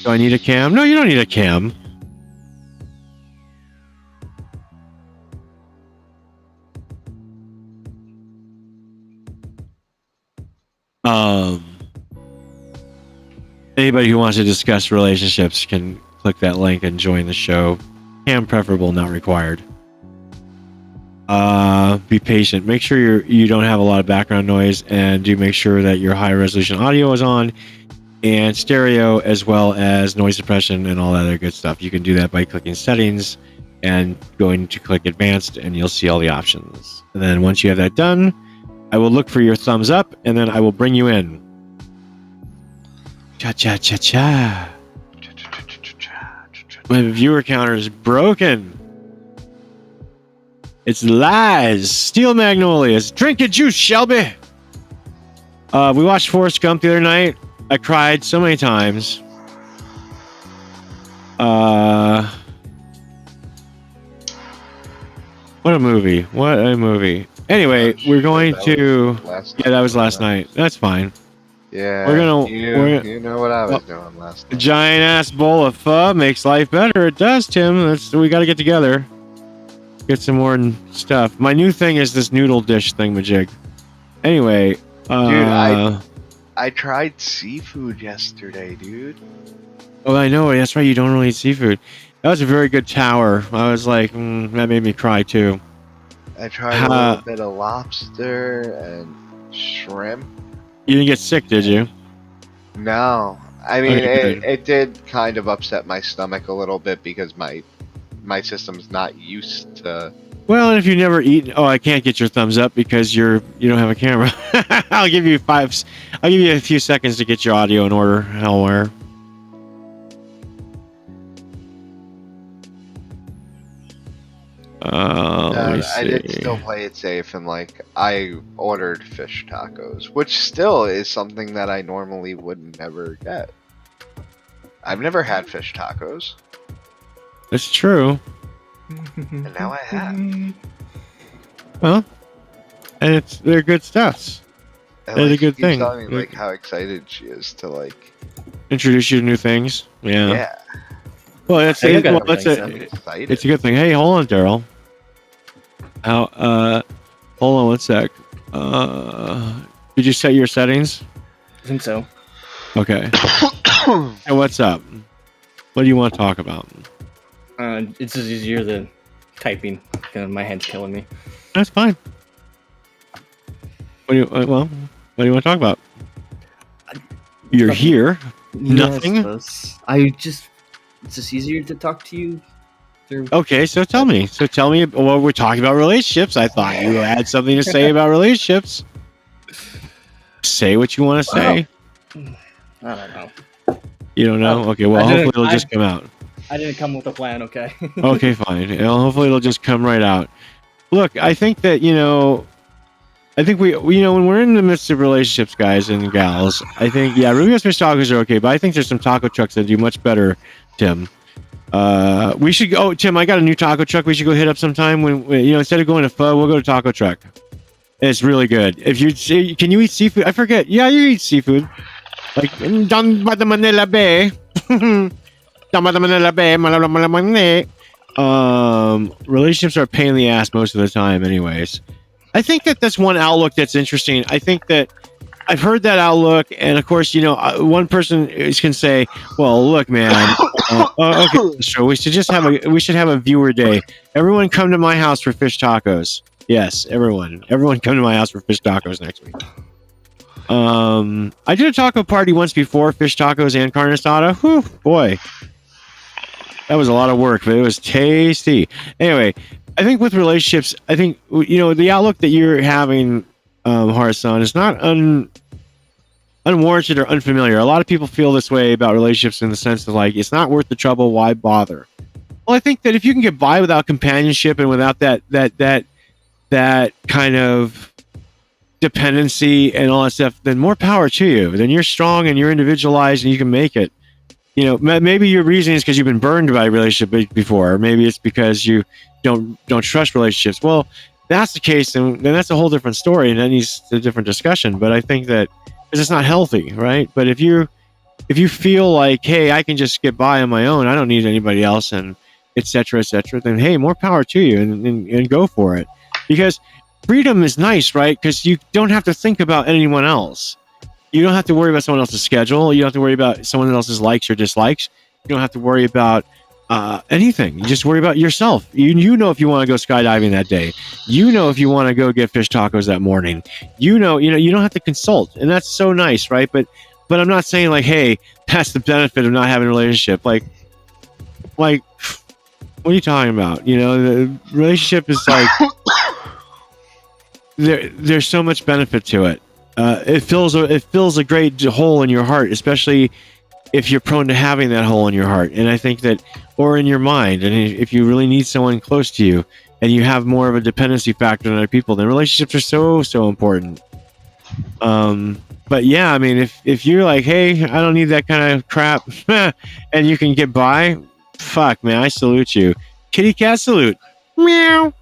Do I need a cam? No, you don't need a cam. Anybody who wants to discuss relationships can click that link and join the show. Cam preferable, not required. Be patient. Make sure you don't have a lot of background noise, and do make sure that your high resolution audio is on, and stereo, as well as noise suppression and all that other good stuff. You can do that by clicking settings and going to click advanced, and you'll see all the options. And then once you have that done, I will look for your thumbs up, and then I will bring you in. Cha cha cha cha. My viewer counter is broken. It's lies. Steel Magnolias. Drink your juice, Shelby. We watched Forrest Gump the other night. I cried so many times. What a movie. What a movie. Anyway, we're going to... Yeah, that was last night. That's fine. Yeah, we're gonna. You know what I was doing last night. A giant ass bowl of pho makes life better. It does, Tim. We got to get together. Get some more stuff. My new thing is this noodle dish thingamajig. Anyway, dude, I tried seafood yesterday, dude. Oh, I know. That's right. You don't really eat seafood. That was a very good tower. I was like, that made me cry too. I tried a little bit of lobster and shrimp. You didn't get sick, did you? No. I mean, it did kind of upset my stomach a little bit because my system's not used to... Well, and if you've never eaten... Oh, I can't get your thumbs up because you don't have a camera. I'll give you a few seconds to get your audio in order, Hellware. I did still play it safe, and I ordered fish tacos, which still is something that I normally would never get. I've never had fish tacos. That's true. And now I have. Well, and they're good stuffs. They're a good thing. Telling me how excited she is to introduce you to new things. Yeah. Yeah. Well, it's a good thing. Hey, hold on, Daryl. Hold on one sec. Did you set your settings? I think so. Okay. Hey, what's up? What do you want to talk about? It's just easier than typing. My hand's killing me. That's fine. What do you want to talk about? You're nothing. Here. Nothing. It's just easier to talk to you through. Okay, so tell me. Well, we're talking about relationships. I thought you had something to say about relationships. Say what you want to say. I don't know. You don't know? Okay, well, hopefully it'll just come out. I didn't come with a plan, okay? Okay, fine. Hopefully it'll just come right out. Look, I think that, we when we're in the midst of relationships, guys and gals, I think, Rubio's fish tacos are okay, but I think there's some taco trucks that do much better, Tim. We should go, Tim, I got a new taco truck we should go hit up sometime when instead of going to pho, we'll go to taco truck. It's really good. If you say, can you eat seafood? I forget. Yeah, you eat seafood. Down by the Manila Bay. Down by the Manila Bay. relationships are a pain in the ass most of the time, anyways. I think that that's one outlook that's interesting. I think that I've heard that outlook, and of course, one person can say, "Well, look, man, okay, so we should have a viewer day. Everyone come to my house for fish tacos." Yes, everyone come to my house for fish tacos next week. I did a taco party once before, fish tacos and carne asada. Whew, boy, that was a lot of work, but it was tasty. Anyway, I think with relationships, I think the outlook that you're having, Harsan, is not unwarranted or unfamiliar. A lot of people feel this way about relationships in the sense of like, it's not worth the trouble. Why bother? Well, I think that if you can get by without companionship and without that kind of dependency and all that stuff, then more power to you. Then you're strong and you're individualized and you can make it. Maybe your reason is because you've been burned by a relationship before, or maybe it's because you don't trust relationships. Well, if that's the case, then that's a whole different story, and that needs a different discussion. But I think that it's not healthy, right? But if you feel like, hey, I can just get by on my own, I don't need anybody else, and et cetera, then hey, more power to you, and go for it. Because freedom is nice, right? Because you don't have to think about anyone else. You don't have to worry about someone else's schedule. You don't have to worry about someone else's likes or dislikes. You don't have to worry about anything. You just worry about yourself. You know if you want to go skydiving that day. You know if you want to go get fish tacos that morning. You don't have to consult, and that's so nice, right? But I'm not saying like, hey, that's the benefit of not having a relationship. Like, what are you talking about? The relationship is like there's so much benefit to it. It fills a great hole in your heart, especially if you're prone to having that hole in your heart. And I think that, or in your mind, and if you really need someone close to you and you have more of a dependency factor on other people, then relationships are so important. But yeah, I mean, if you're like, hey, I don't need that kind of crap, and you can get by, fuck, man, I salute you. Kitty cat salute. Meow.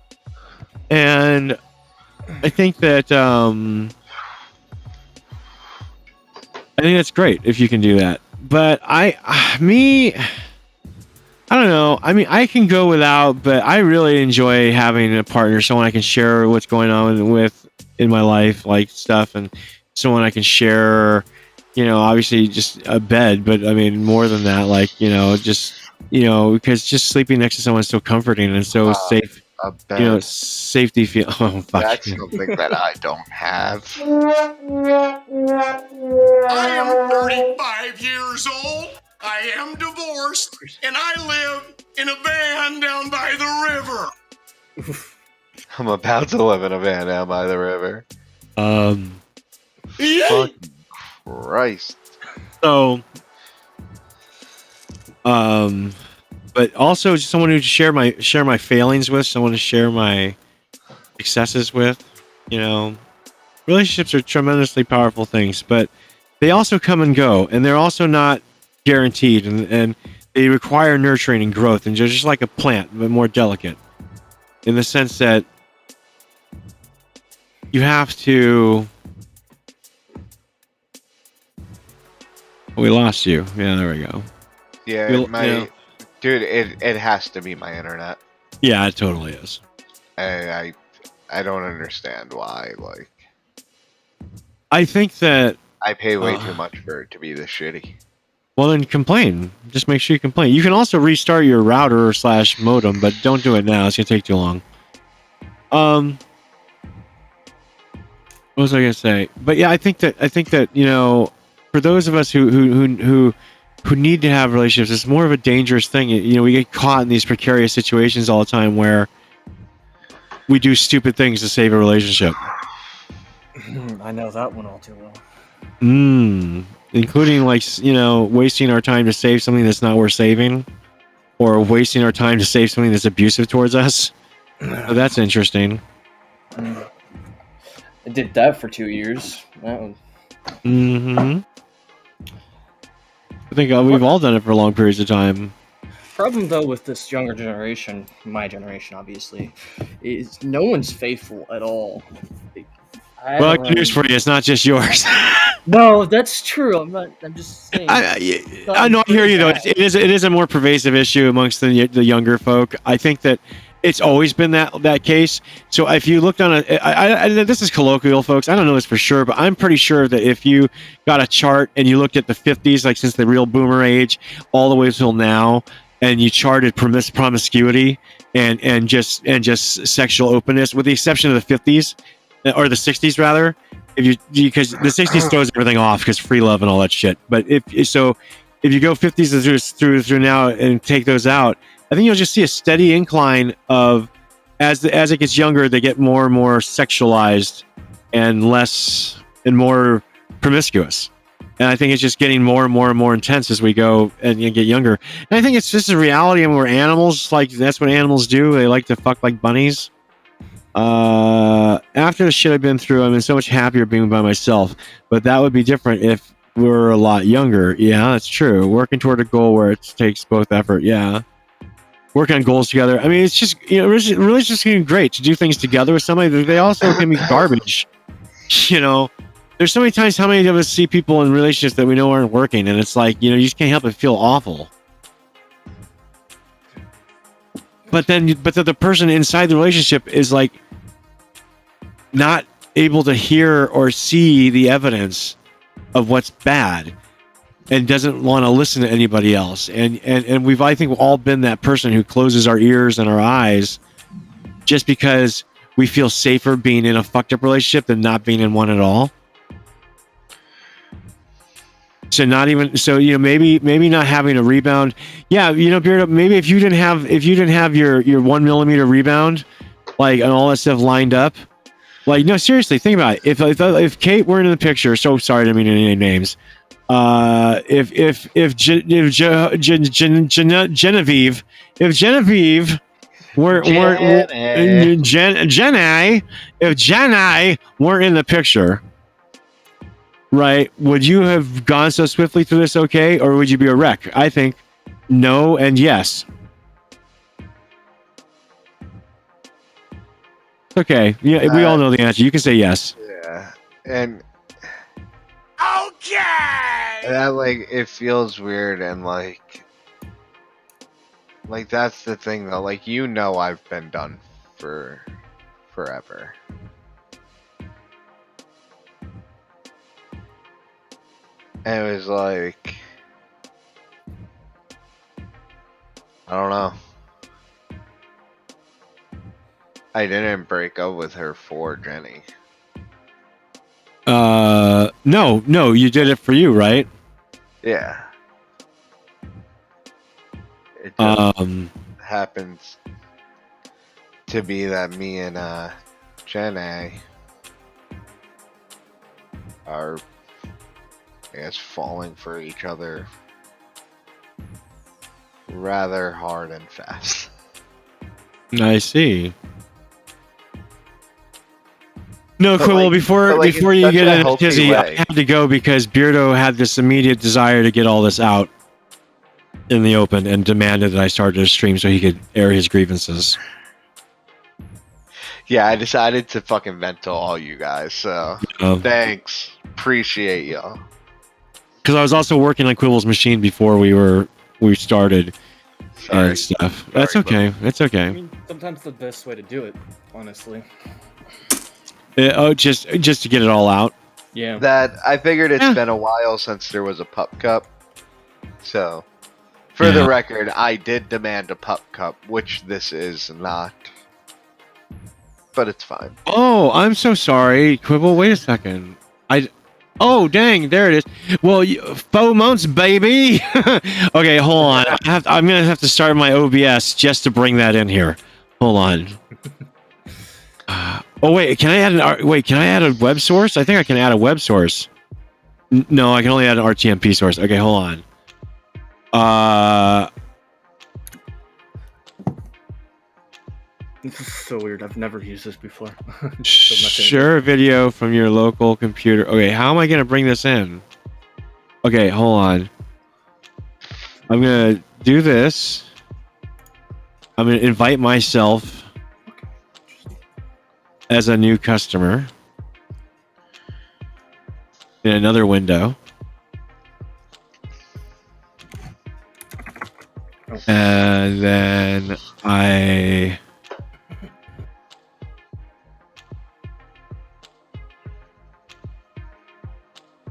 And I think that, I think that's great if you can do that. But I don't know. I mean, I can go without, but I really enjoy having a partner, someone I can share what's going on with in my life, like stuff, and someone I can share, obviously just a bed, but I mean, more than that, like, because just sleeping next to someone is so comforting and so safe. A bed. Safety feel. Oh, fuck. That's something that I don't have. I am 35 years old. I am divorced, and I live in a van down by the river. I'm about to live in a van down by the river. Fucking Christ. So, but also just someone who share my failings with, someone to share my successes with. Relationships are tremendously powerful things, but they also come and go, and they're also not guaranteed, and they require nurturing and growth, and they're just like a plant, but more delicate, in the sense that you have to. We lost you. Yeah, there we go. Yeah, dude, it has to be my internet. Yeah, it totally is. I don't understand why. Like, I think that I pay way too much for it to be this shitty. Well, then complain. Just make sure you complain. You can also restart your router / modem, but don't do it now. It's gonna take too long. What was I gonna say? But yeah, I think that for those of us who need to have relationships, it's more of a dangerous thing. We get caught in these precarious situations all the time where we do stupid things to save a relationship. I know that one all too well. Including wasting our time to save something that's not worth saving, or wasting our time to save something that's abusive towards us. So that's interesting. I did that for 2 years. That was... I think we've all done it for long periods of time. Problem though with this younger generation, my generation obviously, is no one's faithful at all. Well, I got news for you. It's not just yours. No, that's true. I'm just saying. I know. I hear you though. It is a more pervasive issue amongst the younger folk. I think that it's always been that case. So if you looked on this is colloquial, folks. I don't know this for sure, but I'm pretty sure that if you got a chart and you looked at the 50s, like since the real boomer age, all the way till now, and you charted promiscuity and just sexual openness, with the exception of the 50s or the 60s rather. Because the 60s throws everything off because free love and all that shit. But if you go 50s through now and take those out, I think you'll just see a steady incline of as it gets younger, they get more and more sexualized and less and more promiscuous. And I think it's just getting more and more and more intense as we go and you get younger. And I think it's just a reality. I mean, we're animals. Like, that's what animals do. They like to fuck like bunnies. After the shit I've been through, I'm so much happier being by myself. But that would be different if we were a lot younger. Yeah, that's true. Working toward a goal where it takes both effort. Yeah. Work on goals together. I mean, it's just, relationships can be great to do things together with somebody. They also can be garbage. There's so many times how many of us see people in relationships that we know aren't working, and it's like, you just can't help but feel awful. But the person inside the relationship is like not able to hear or see the evidence of what's bad and doesn't want to listen to anybody else. And we've, I think, all been that person who closes our ears and our eyes just because we feel safer being in a fucked up relationship than not being in one at all. So maybe not having a rebound. Yeah, Beardo, maybe if you didn't have your 1mm rebound, like, and all that stuff lined up, like, no, seriously, think about it. If Kate weren't in the picture, so sorry, I didn't mean to name names. If Genevieve weren't in the picture, right, would you have gone so swiftly through this okay, or would you be a wreck? I think no and yes. Okay, yeah, we all know the answer. You can say yes. Yeah, and Okay. that, like, it feels weird, and like that's the thing though. Like, I've been done for forever. And it was like, I don't know. I didn't break up with her for Jenny. No, you did it for you, right? Yeah. It just happens to be that me and Jenny are, I guess, falling for each other rather hard and fast. I see. No, cool. Well, before you get into tizzy, I had to go because Beardo had this immediate desire to get all this out in the open and demanded that I started a stream so he could air his grievances. Yeah, I decided to fucking vent to all you guys, so thanks. Appreciate y'all. Because I was also working on Quibble's machine before we started and stuff. That's okay. It's okay. I mean, sometimes the best way to do it, honestly. Just to get it all out. Yeah. That I figured it's been a while since there was a pup cup. So, for the record, I did demand a pup cup, which this is not. But it's fine. Oh, I'm so sorry, Quibble. Wait a second. Oh, dang, there it is. Well, 4 months, baby. Okay, hold on. I'm gonna have to start my OBS just to bring that in here. Hold on. Oh wait, can I add a web source? I think I can add a web source. No, I can only add an RTMP source. Okay, hold on. This is so weird. I've never used this before. Share a video from your local computer. Okay, how am I gonna bring this in? Okay, hold on. I'm gonna do this. I'm gonna invite myself as a new customer. in another window. And then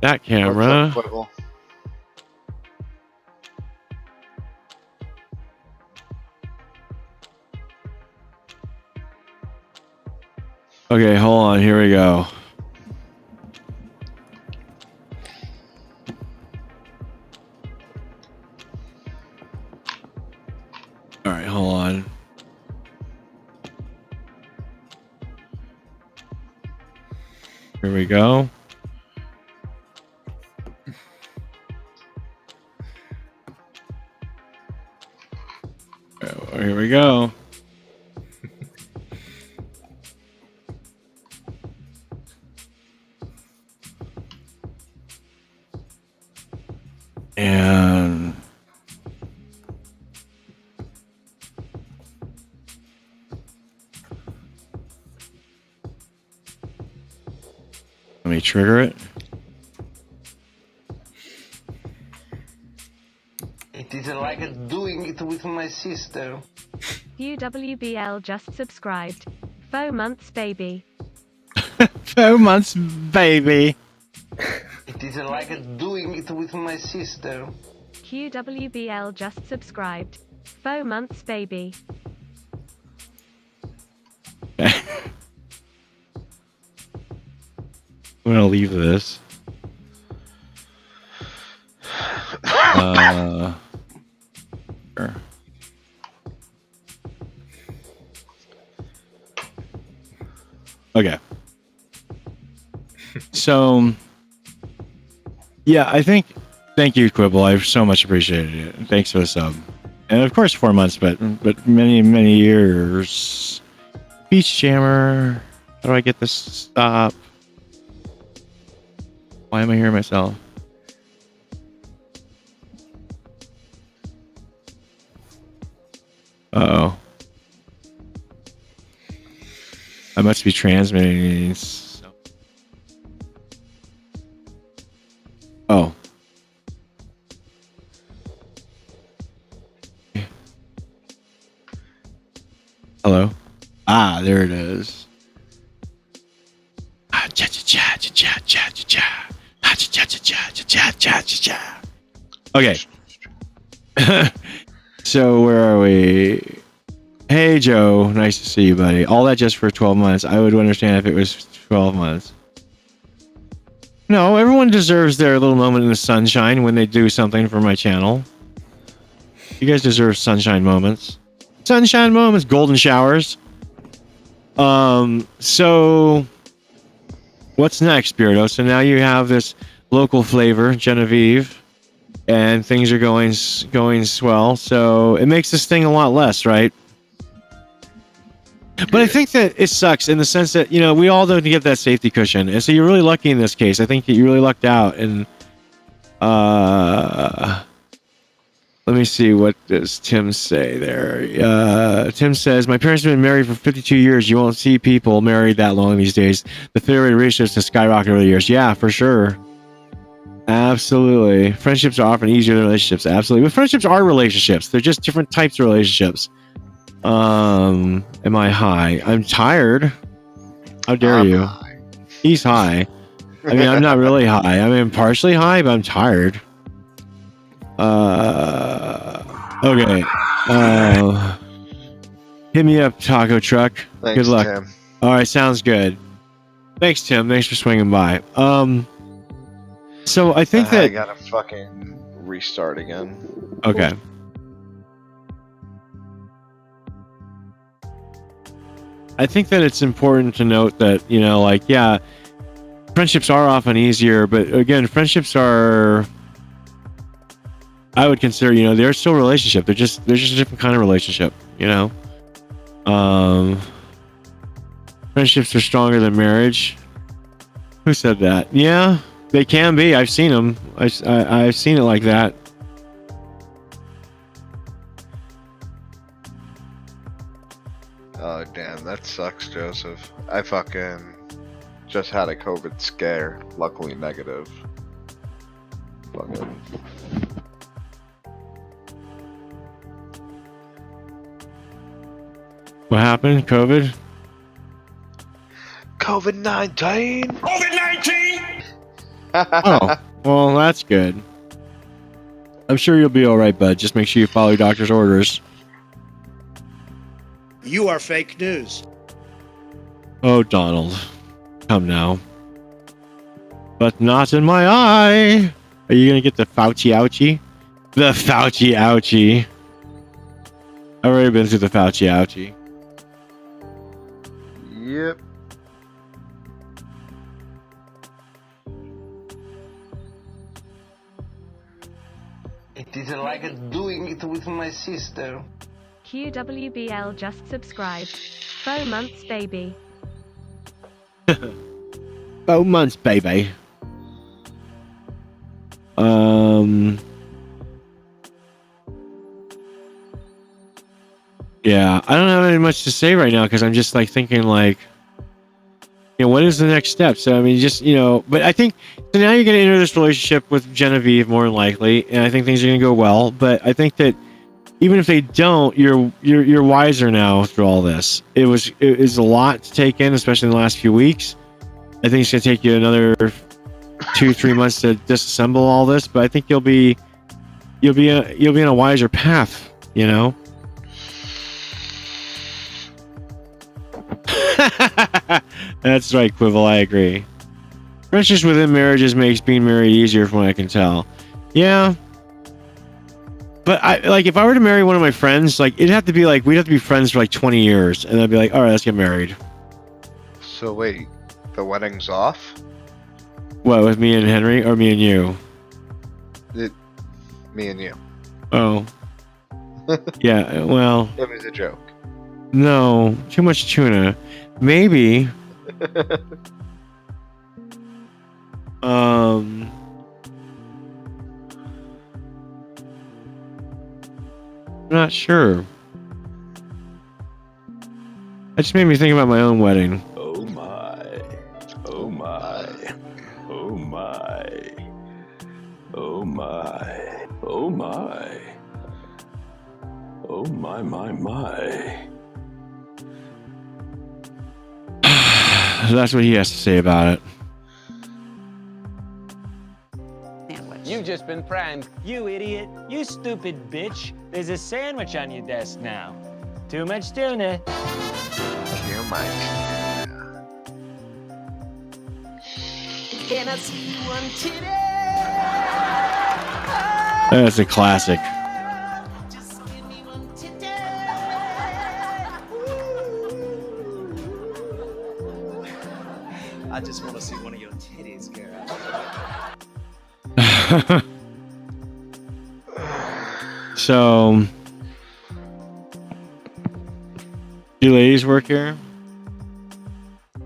that camera. What's up, Quibble? Okay, hold on. Here we go. All right, hold on. Here we go. Here we go. And let me trigger it. It is like doing it with my sister. UWBL just subscribed. 4 months, baby. 4 months, baby. It is like doing it with my sister. QWBL just subscribed. 4 months, baby. I'm gonna leave this. Sure. Okay. So, yeah, I think. Thank you, Quibble. I've so much appreciated it. Thanks for the sub, and of course 4 months, but many years. Beach Jammer. How do I get this to stop? Why am I hearing myself? Uh-oh. I must be transmitting these. Oh. Hello? Ah, there it is. Okay. So where are we? Hey Joe, nice to see you, buddy. All that just for 12 months. I would understand if it was 12 months. No, everyone deserves their little moment in the sunshine when they do something for my channel. You guys deserve sunshine moments. Sunshine moments, golden showers. So what's next, Beardo? So now you have this local flavor, Genevieve, and things are going swell. So it makes this thing a lot less, right? But I think that it sucks in the sense that, you know, we all don't get that safety cushion. And so you're really lucky in this case. I think that you really lucked out. And let me see, what does Tim say there? Tim says, my parents have been married for 52 years. You won't see people married that long these days. The failure ratios have skyrocketed over the years. Yeah, for sure. Absolutely. Friendships are often easier than relationships. Absolutely. But friendships are relationships. They're just different types of relationships. Am I high? I'm tired. How dare you? High. He's high. I mean, I'm not really high. I mean, partially high, but I'm tired. Okay. Hit me up, Taco Truck. Thanks, Good luck. Tim. All right, sounds good. Thanks, Tim. Thanks for swinging by. So I think that I gotta fucking restart again. okay. I think that it's important to note that, you know, like, yeah, friendships are often easier, but again, friendships are, I would consider, you know, they're still a relationship. They're just a different kind of relationship, you know. Friendships are stronger than marriage. Who said that? Yeah, they can be. I've seen them. I've seen it like that. Oh damn, that sucks, Joseph. Just had a COVID scare. Luckily negative. Fucking. What happened? COVID? COVID-19. COVID-19! Oh, well, that's good. I'm sure you'll be all right, bud. Just make sure you follow your doctor's orders. You are fake news. Oh, Donald. Come now. But not in my eye. Are you going to get the Fauci ouchie? The Fauci ouchie. I've already been through the Fauci ouchie. Yep. It is like doing it with my sister. QWBL just subscribed. 4 months, baby. 4 months, baby. Yeah, I don't have any much to say right now because I'm just like thinking like, you know, what is the next step? So I mean, just, you know, but I think so now you're going to enter this relationship with Genevieve more than likely, and I think things are going to go well. But I think that even if they don't, you're wiser now through all this. It was a lot to take in, especially in the last few weeks. I think it's going to take you another 2-3 months to disassemble all this, but I think you'll be in a wiser path, you know. That's right, Quibble. I agree. Friendships within marriages makes being married easier, from what I can tell. Yeah, but I like if I were to marry one of my friends, like it'd have to be like we'd have to be friends for like 20 years, and I'd be like, all right, let's get married. So wait, the wedding's off? What, with me and Henry, or me and you? Me and you. Oh, yeah. Well, It was a joke. no, too much tuna. Maybe. I'm not sure. That just made me think about my own wedding. Oh my. Oh my. Oh my. Oh my. Oh my. Oh my. That's what he has to say about it. You've just been pranked. You idiot. You stupid bitch. There's a sandwich on your desk now. Too much tuna. Too much. Can I see one today? That's a classic. Just give me one today. I just want to see one of your titties, girl. So, do ladies work here?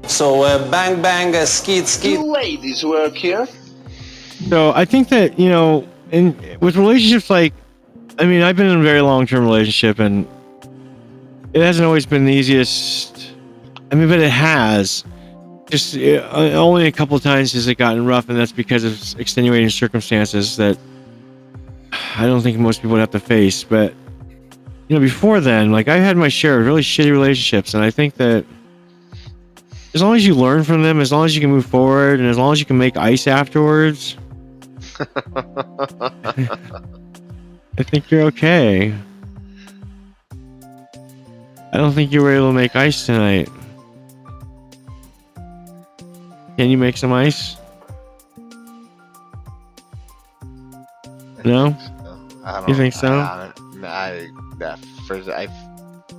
So, bang bang, skeet skeet. Do ladies work here? So I think that, you know, with relationships, like, I mean, I've been in a very long-term relationship, and it hasn't always been the easiest. I mean, but it has. Just only a couple of times has it gotten rough, and that's because of extenuating circumstances that I don't think most people would have to face. But, you know, before then, like, I had my share of really shitty relationships, and I think that as long as you learn from them, as long as you can move forward, and as long as you can make ice afterwards, I think you're okay. I don't think you were able to make ice tonight. Can you make some ice? No? I don't, You think so? I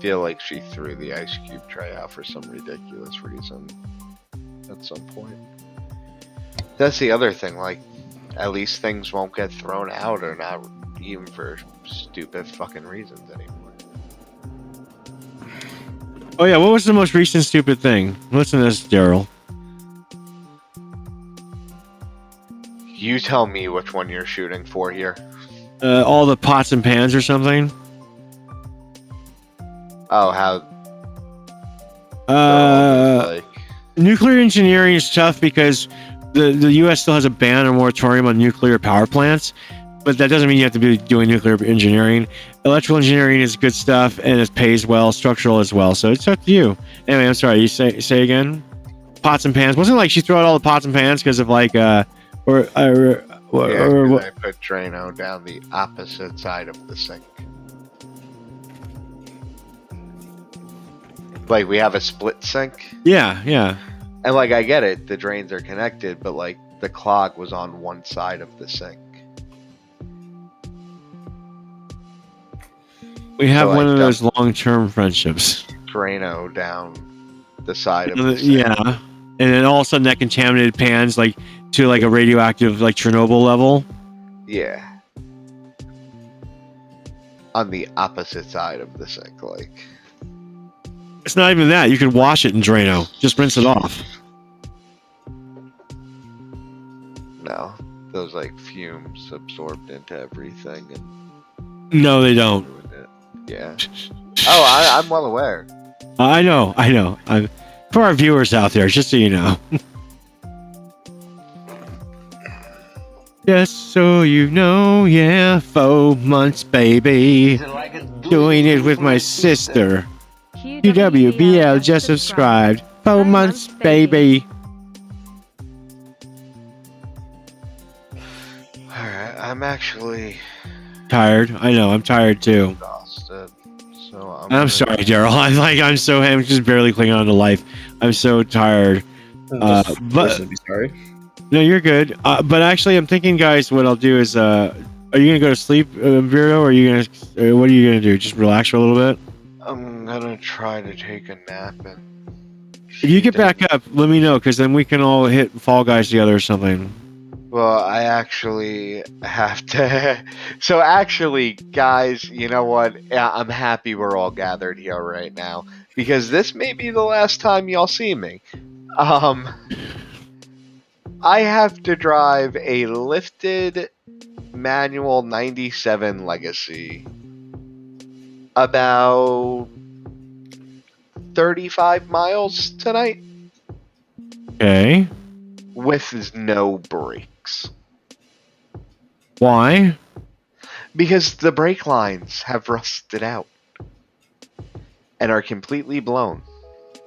feel like she threw the ice cube tray out for some ridiculous reason at some point. That's the other thing, like, at least things won't get thrown out, or not even for stupid fucking reasons anymore. Oh yeah, what was the most recent stupid thing? Listen to this, Daryl. You tell me which one you're shooting for here. All the pots and pans or something? Oh, how... Uh, Nuclear engineering is tough because the U.S. still has a ban or moratorium on nuclear power plants, but that doesn't mean you have to be doing nuclear engineering. Electrical engineering is good stuff and it pays well. Structural as well. So it's up to you. Anyway, I'm sorry. You say again? Pots and pans. Wasn't it like she threw out all the pots and pans because of like I put what? Drano down the opposite side of the sink. Like we have a split sink. Yeah. And like I get it, the drains are connected, but like the clog was on one side of the sink. We have one of those long-term friendships. Drano down the side of the sink. Yeah. And then all of a sudden that contaminated pans like to like a radioactive like Chernobyl level. Yeah. On the opposite side of the sink, like. It's not even that. You can wash it in Drano. Just rinse it off. No. Those like fumes absorbed into everything and no, they don't. Yeah. Oh, I'm well aware. I know. For our viewers out there, just so you know. Just so you know, yeah, 4 months, baby. Doing it with my sister. QWBL just subscribed. 4 months, baby. Alright, I'm actually tired. I know, I'm tired too. Exhausted. So I'm sorry, Daryl. I'm just barely clinging on to life. I'm so tired. But sorry. No, you're good. But actually, I'm thinking, guys, what I'll do is, are you gonna go to sleep, Beardo, or are you gonna? What are you gonna do? Just relax for a little bit. I'm gonna try to take a nap and. If you get back up, let me know, because then we can all hit Fall Guys together or something. Well, I actually have to. So actually, guys, you know what? Yeah, I'm happy we're all gathered here right now because this may be the last time y'all see me. I have to drive a lifted manual 97 Legacy about 35 miles tonight. Okay. With no brakes. Why? Because the brake lines have rusted out and are completely blown.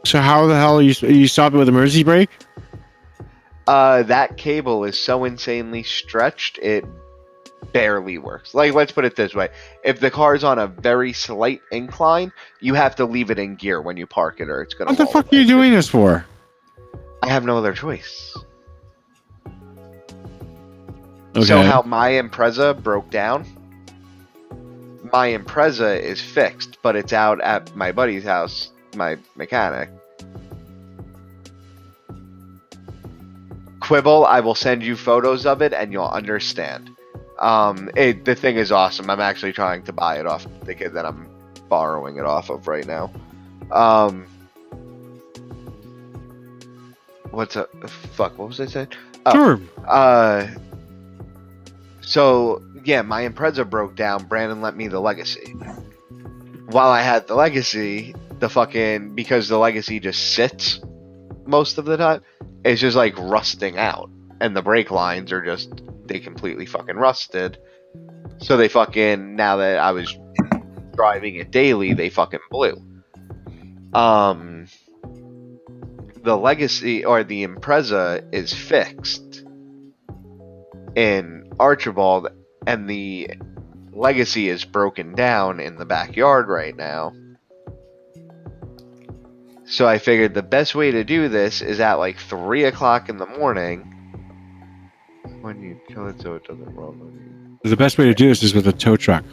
So how the hell are you stopping with emergency brake? That cable is so insanely stretched, it barely works. Like, let's put it this way. If the car's on a very slight incline, you have to leave it in gear when you park it or it's going to What the fuck are you doing this for? I have no other choice. Okay. So how my Impreza broke down, my Impreza is fixed, but it's out at my buddy's house, my mechanic. Quibble, I will send you photos of it and you'll understand. The thing is awesome. I'm actually trying to buy it off the kid that I'm borrowing it off of right now. What was I saying? Sure. So yeah, my Impreza broke down. Brandon lent me the Legacy. While I had the Legacy, because the Legacy just sits most of the time, it's just like rusting out, and the brake lines are they completely fucking rusted. So now that I was driving it daily, they fucking blew. The Legacy or the Impreza is fixed in Archibald, and the Legacy is broken down in the backyard right now. So I figured the best way to do this is at like 3 o'clock in the morning. When you kill it so it doesn't roll on you. The best way to do this is with a tow truck.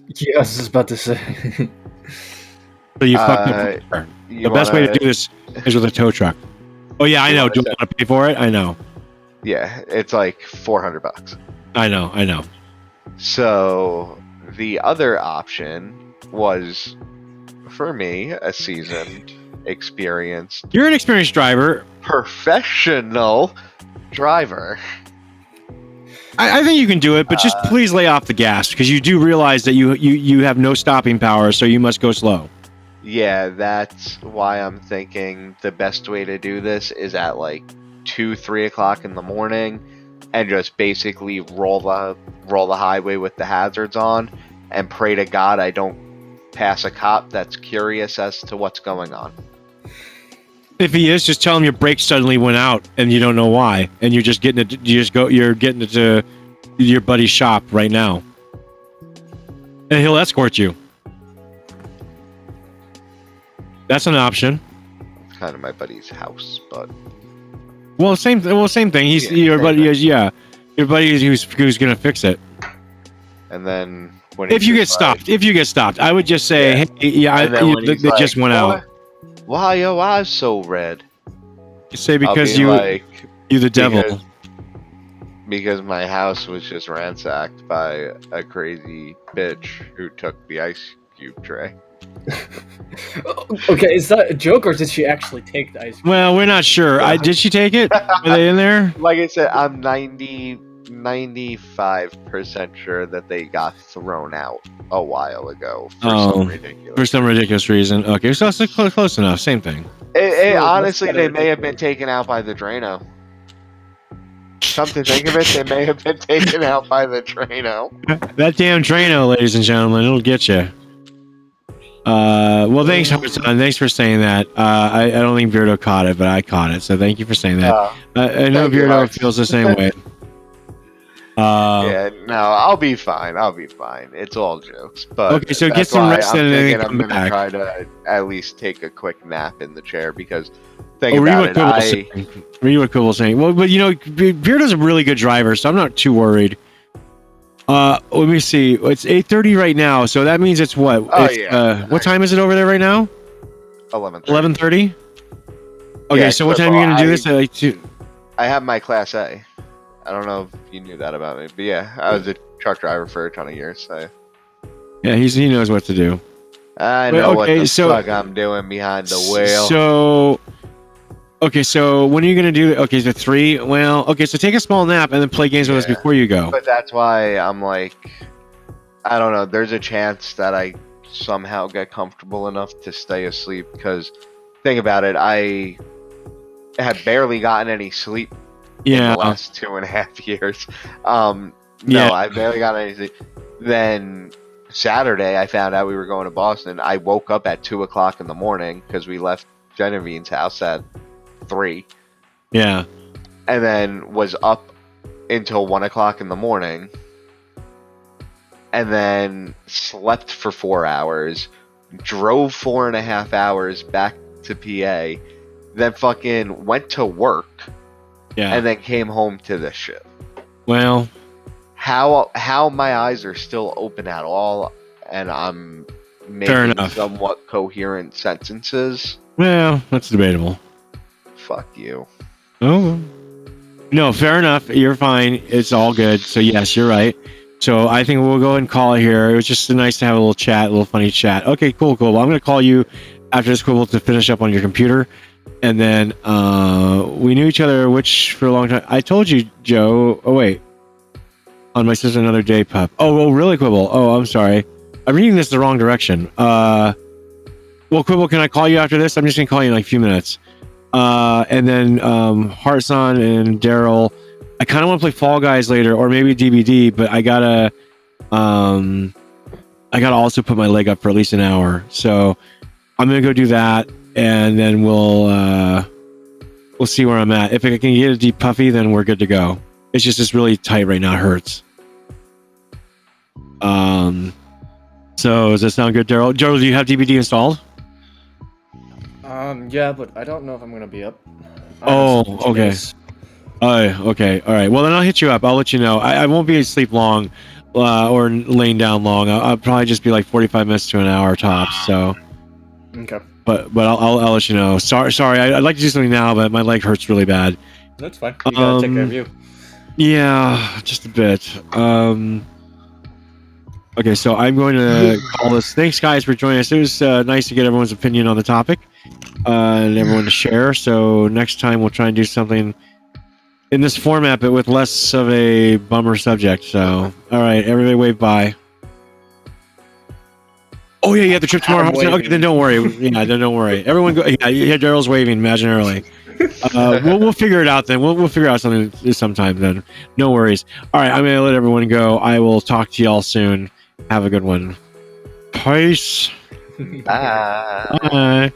Yeah, I was just about to say. So you fucked up. The best way to do this is with a tow truck. Oh yeah, I know. Do you want to pay for it? I know. Yeah, it's like $400. I know. So the other option was, for me, a seasoned, experienced. You're an experienced driver. Professional driver. I think you can do it, but just please lay off the gas because you do realize that you have no stopping power, so you must go slow. Yeah, that's why I'm thinking the best way to do this is at like 2, 3 o'clock in the morning, and just basically roll the highway with the hazards on, and pray to God I don't pass a cop that's curious as to what's going on. If he is, just tell him your brakes suddenly went out and you don't know why, and you're just getting it. You're getting it to your buddy's shop right now, and he'll escort you. That's an option. It's kind of my buddy's house, but same thing. He's your buddy. Yeah, your buddy who's gonna fix it. And then if you get stopped, I would just say, hey, it just went out. Why your eyes so red? You say because you're the devil. Because my house was just ransacked by a crazy bitch who took the ice cube tray. Okay, is that a joke or did she actually take the ice cream? Well, we're not sure. Did she take it? Were they in there? Like I said, I'm 95% sure that they got thrown out a while ago for some ridiculous reason. Okay, so it's close enough. Same thing. Honestly, they may have been taken out by the Drano. Come to think of it, they may have been taken out by the Drano. That damn Drano, ladies and gentlemen, it'll get you. Well, thanks, Hudson. Thanks for saying that. I don't think Beardo caught it, but I caught it, so thank you for saying that. I know Beardo feels the same way. Yeah, no, I'll be fine. It's all jokes. But okay, so get some rest and then I'm come gonna back. try to at least take a quick nap in the chair because think about it. Read what Quibble's saying. Well, but Beardo's a really good driver, so I'm not too worried. Let me see. It's 8:30 right now, so that means it's what? What time is it over there right now? 11:30. Okay, so what time are you gonna do this? At like 2. I have my Class A. I don't know if you knew that about me, but yeah, I was a truck driver for a ton of years. So yeah, he knows what to do. I know what the fuck I'm doing behind the wheel. So when are you gonna do? Okay, so 3. Well, okay, so take a small nap and then play games with us before you go. But that's why I'm like, I don't know. There's a chance that I somehow get comfortable enough to stay asleep because think about it, I had barely gotten any sleep. In the last 2.5 years. I barely got any sleep. Then Saturday, I found out we were going to Boston. I woke up at 2 o'clock in the morning because we left Genevieve's house at 3. Yeah. And then was up until 1 o'clock in the morning. And then slept for 4 hours. Drove 4.5 hours back to PA. Then fucking went to work. Yeah. And then came home to this shit. Well, how my eyes are still open at all, and I'm making somewhat coherent sentences. Well, that's debatable. Fuck you. Oh. No, fair enough. You're fine. It's all good. So yes, you're right. So I think we'll go ahead and call it here. It was just nice to have a little chat, a little funny chat. Okay, cool. Well, I'm going to call you after this, Quibble, to finish up on your computer. And then we knew each other for a long time. I told you, Joe. Oh wait, on my sister another day, pup. Oh, really, Quibble? Oh, I'm sorry. I'm reading this the wrong direction. Well, Quibble, can I call you after this? I'm just gonna call you in like a few minutes. And then Heartson and Daryl. I kind of want to play Fall Guys later, or maybe DBD, but I gotta also put my leg up for at least an hour. So I'm gonna go do that. And then we'll see where I'm at. If I can get a deep puffy, then we're good to go. It's just really tight right now. It hurts. So does that sound good, Daryl? Daryl, do you have DVD installed? Yeah, but I don't know if I'm gonna be up. Oh, okay. Okay. All right. Well, then I'll hit you up. I'll let you know. I won't be asleep long, or laying down long. I'll probably just be like 45 minutes to an hour tops. So. Okay. But I'll let you know. Sorry. I'd like to do something now, but my leg hurts really bad. That's fine. You gotta take care of you. Yeah, just a bit. Okay, so I'm going to call this. Thanks, guys, for joining us. It was nice to get everyone's opinion on the topic and everyone to share. So next time we'll try and do something in this format, but with less of a bummer subject. So, all right, everybody, wave bye. Oh yeah, you have the trip tomorrow. Okay, then don't worry. Yeah, then don't worry. Everyone go. Yeah, Daryl's waving imaginarily. We'll figure it out then. We'll figure out something sometime then. No worries. All right, I'm gonna let everyone go. I will talk to y'all soon. Have a good one. Peace. Bye. Bye.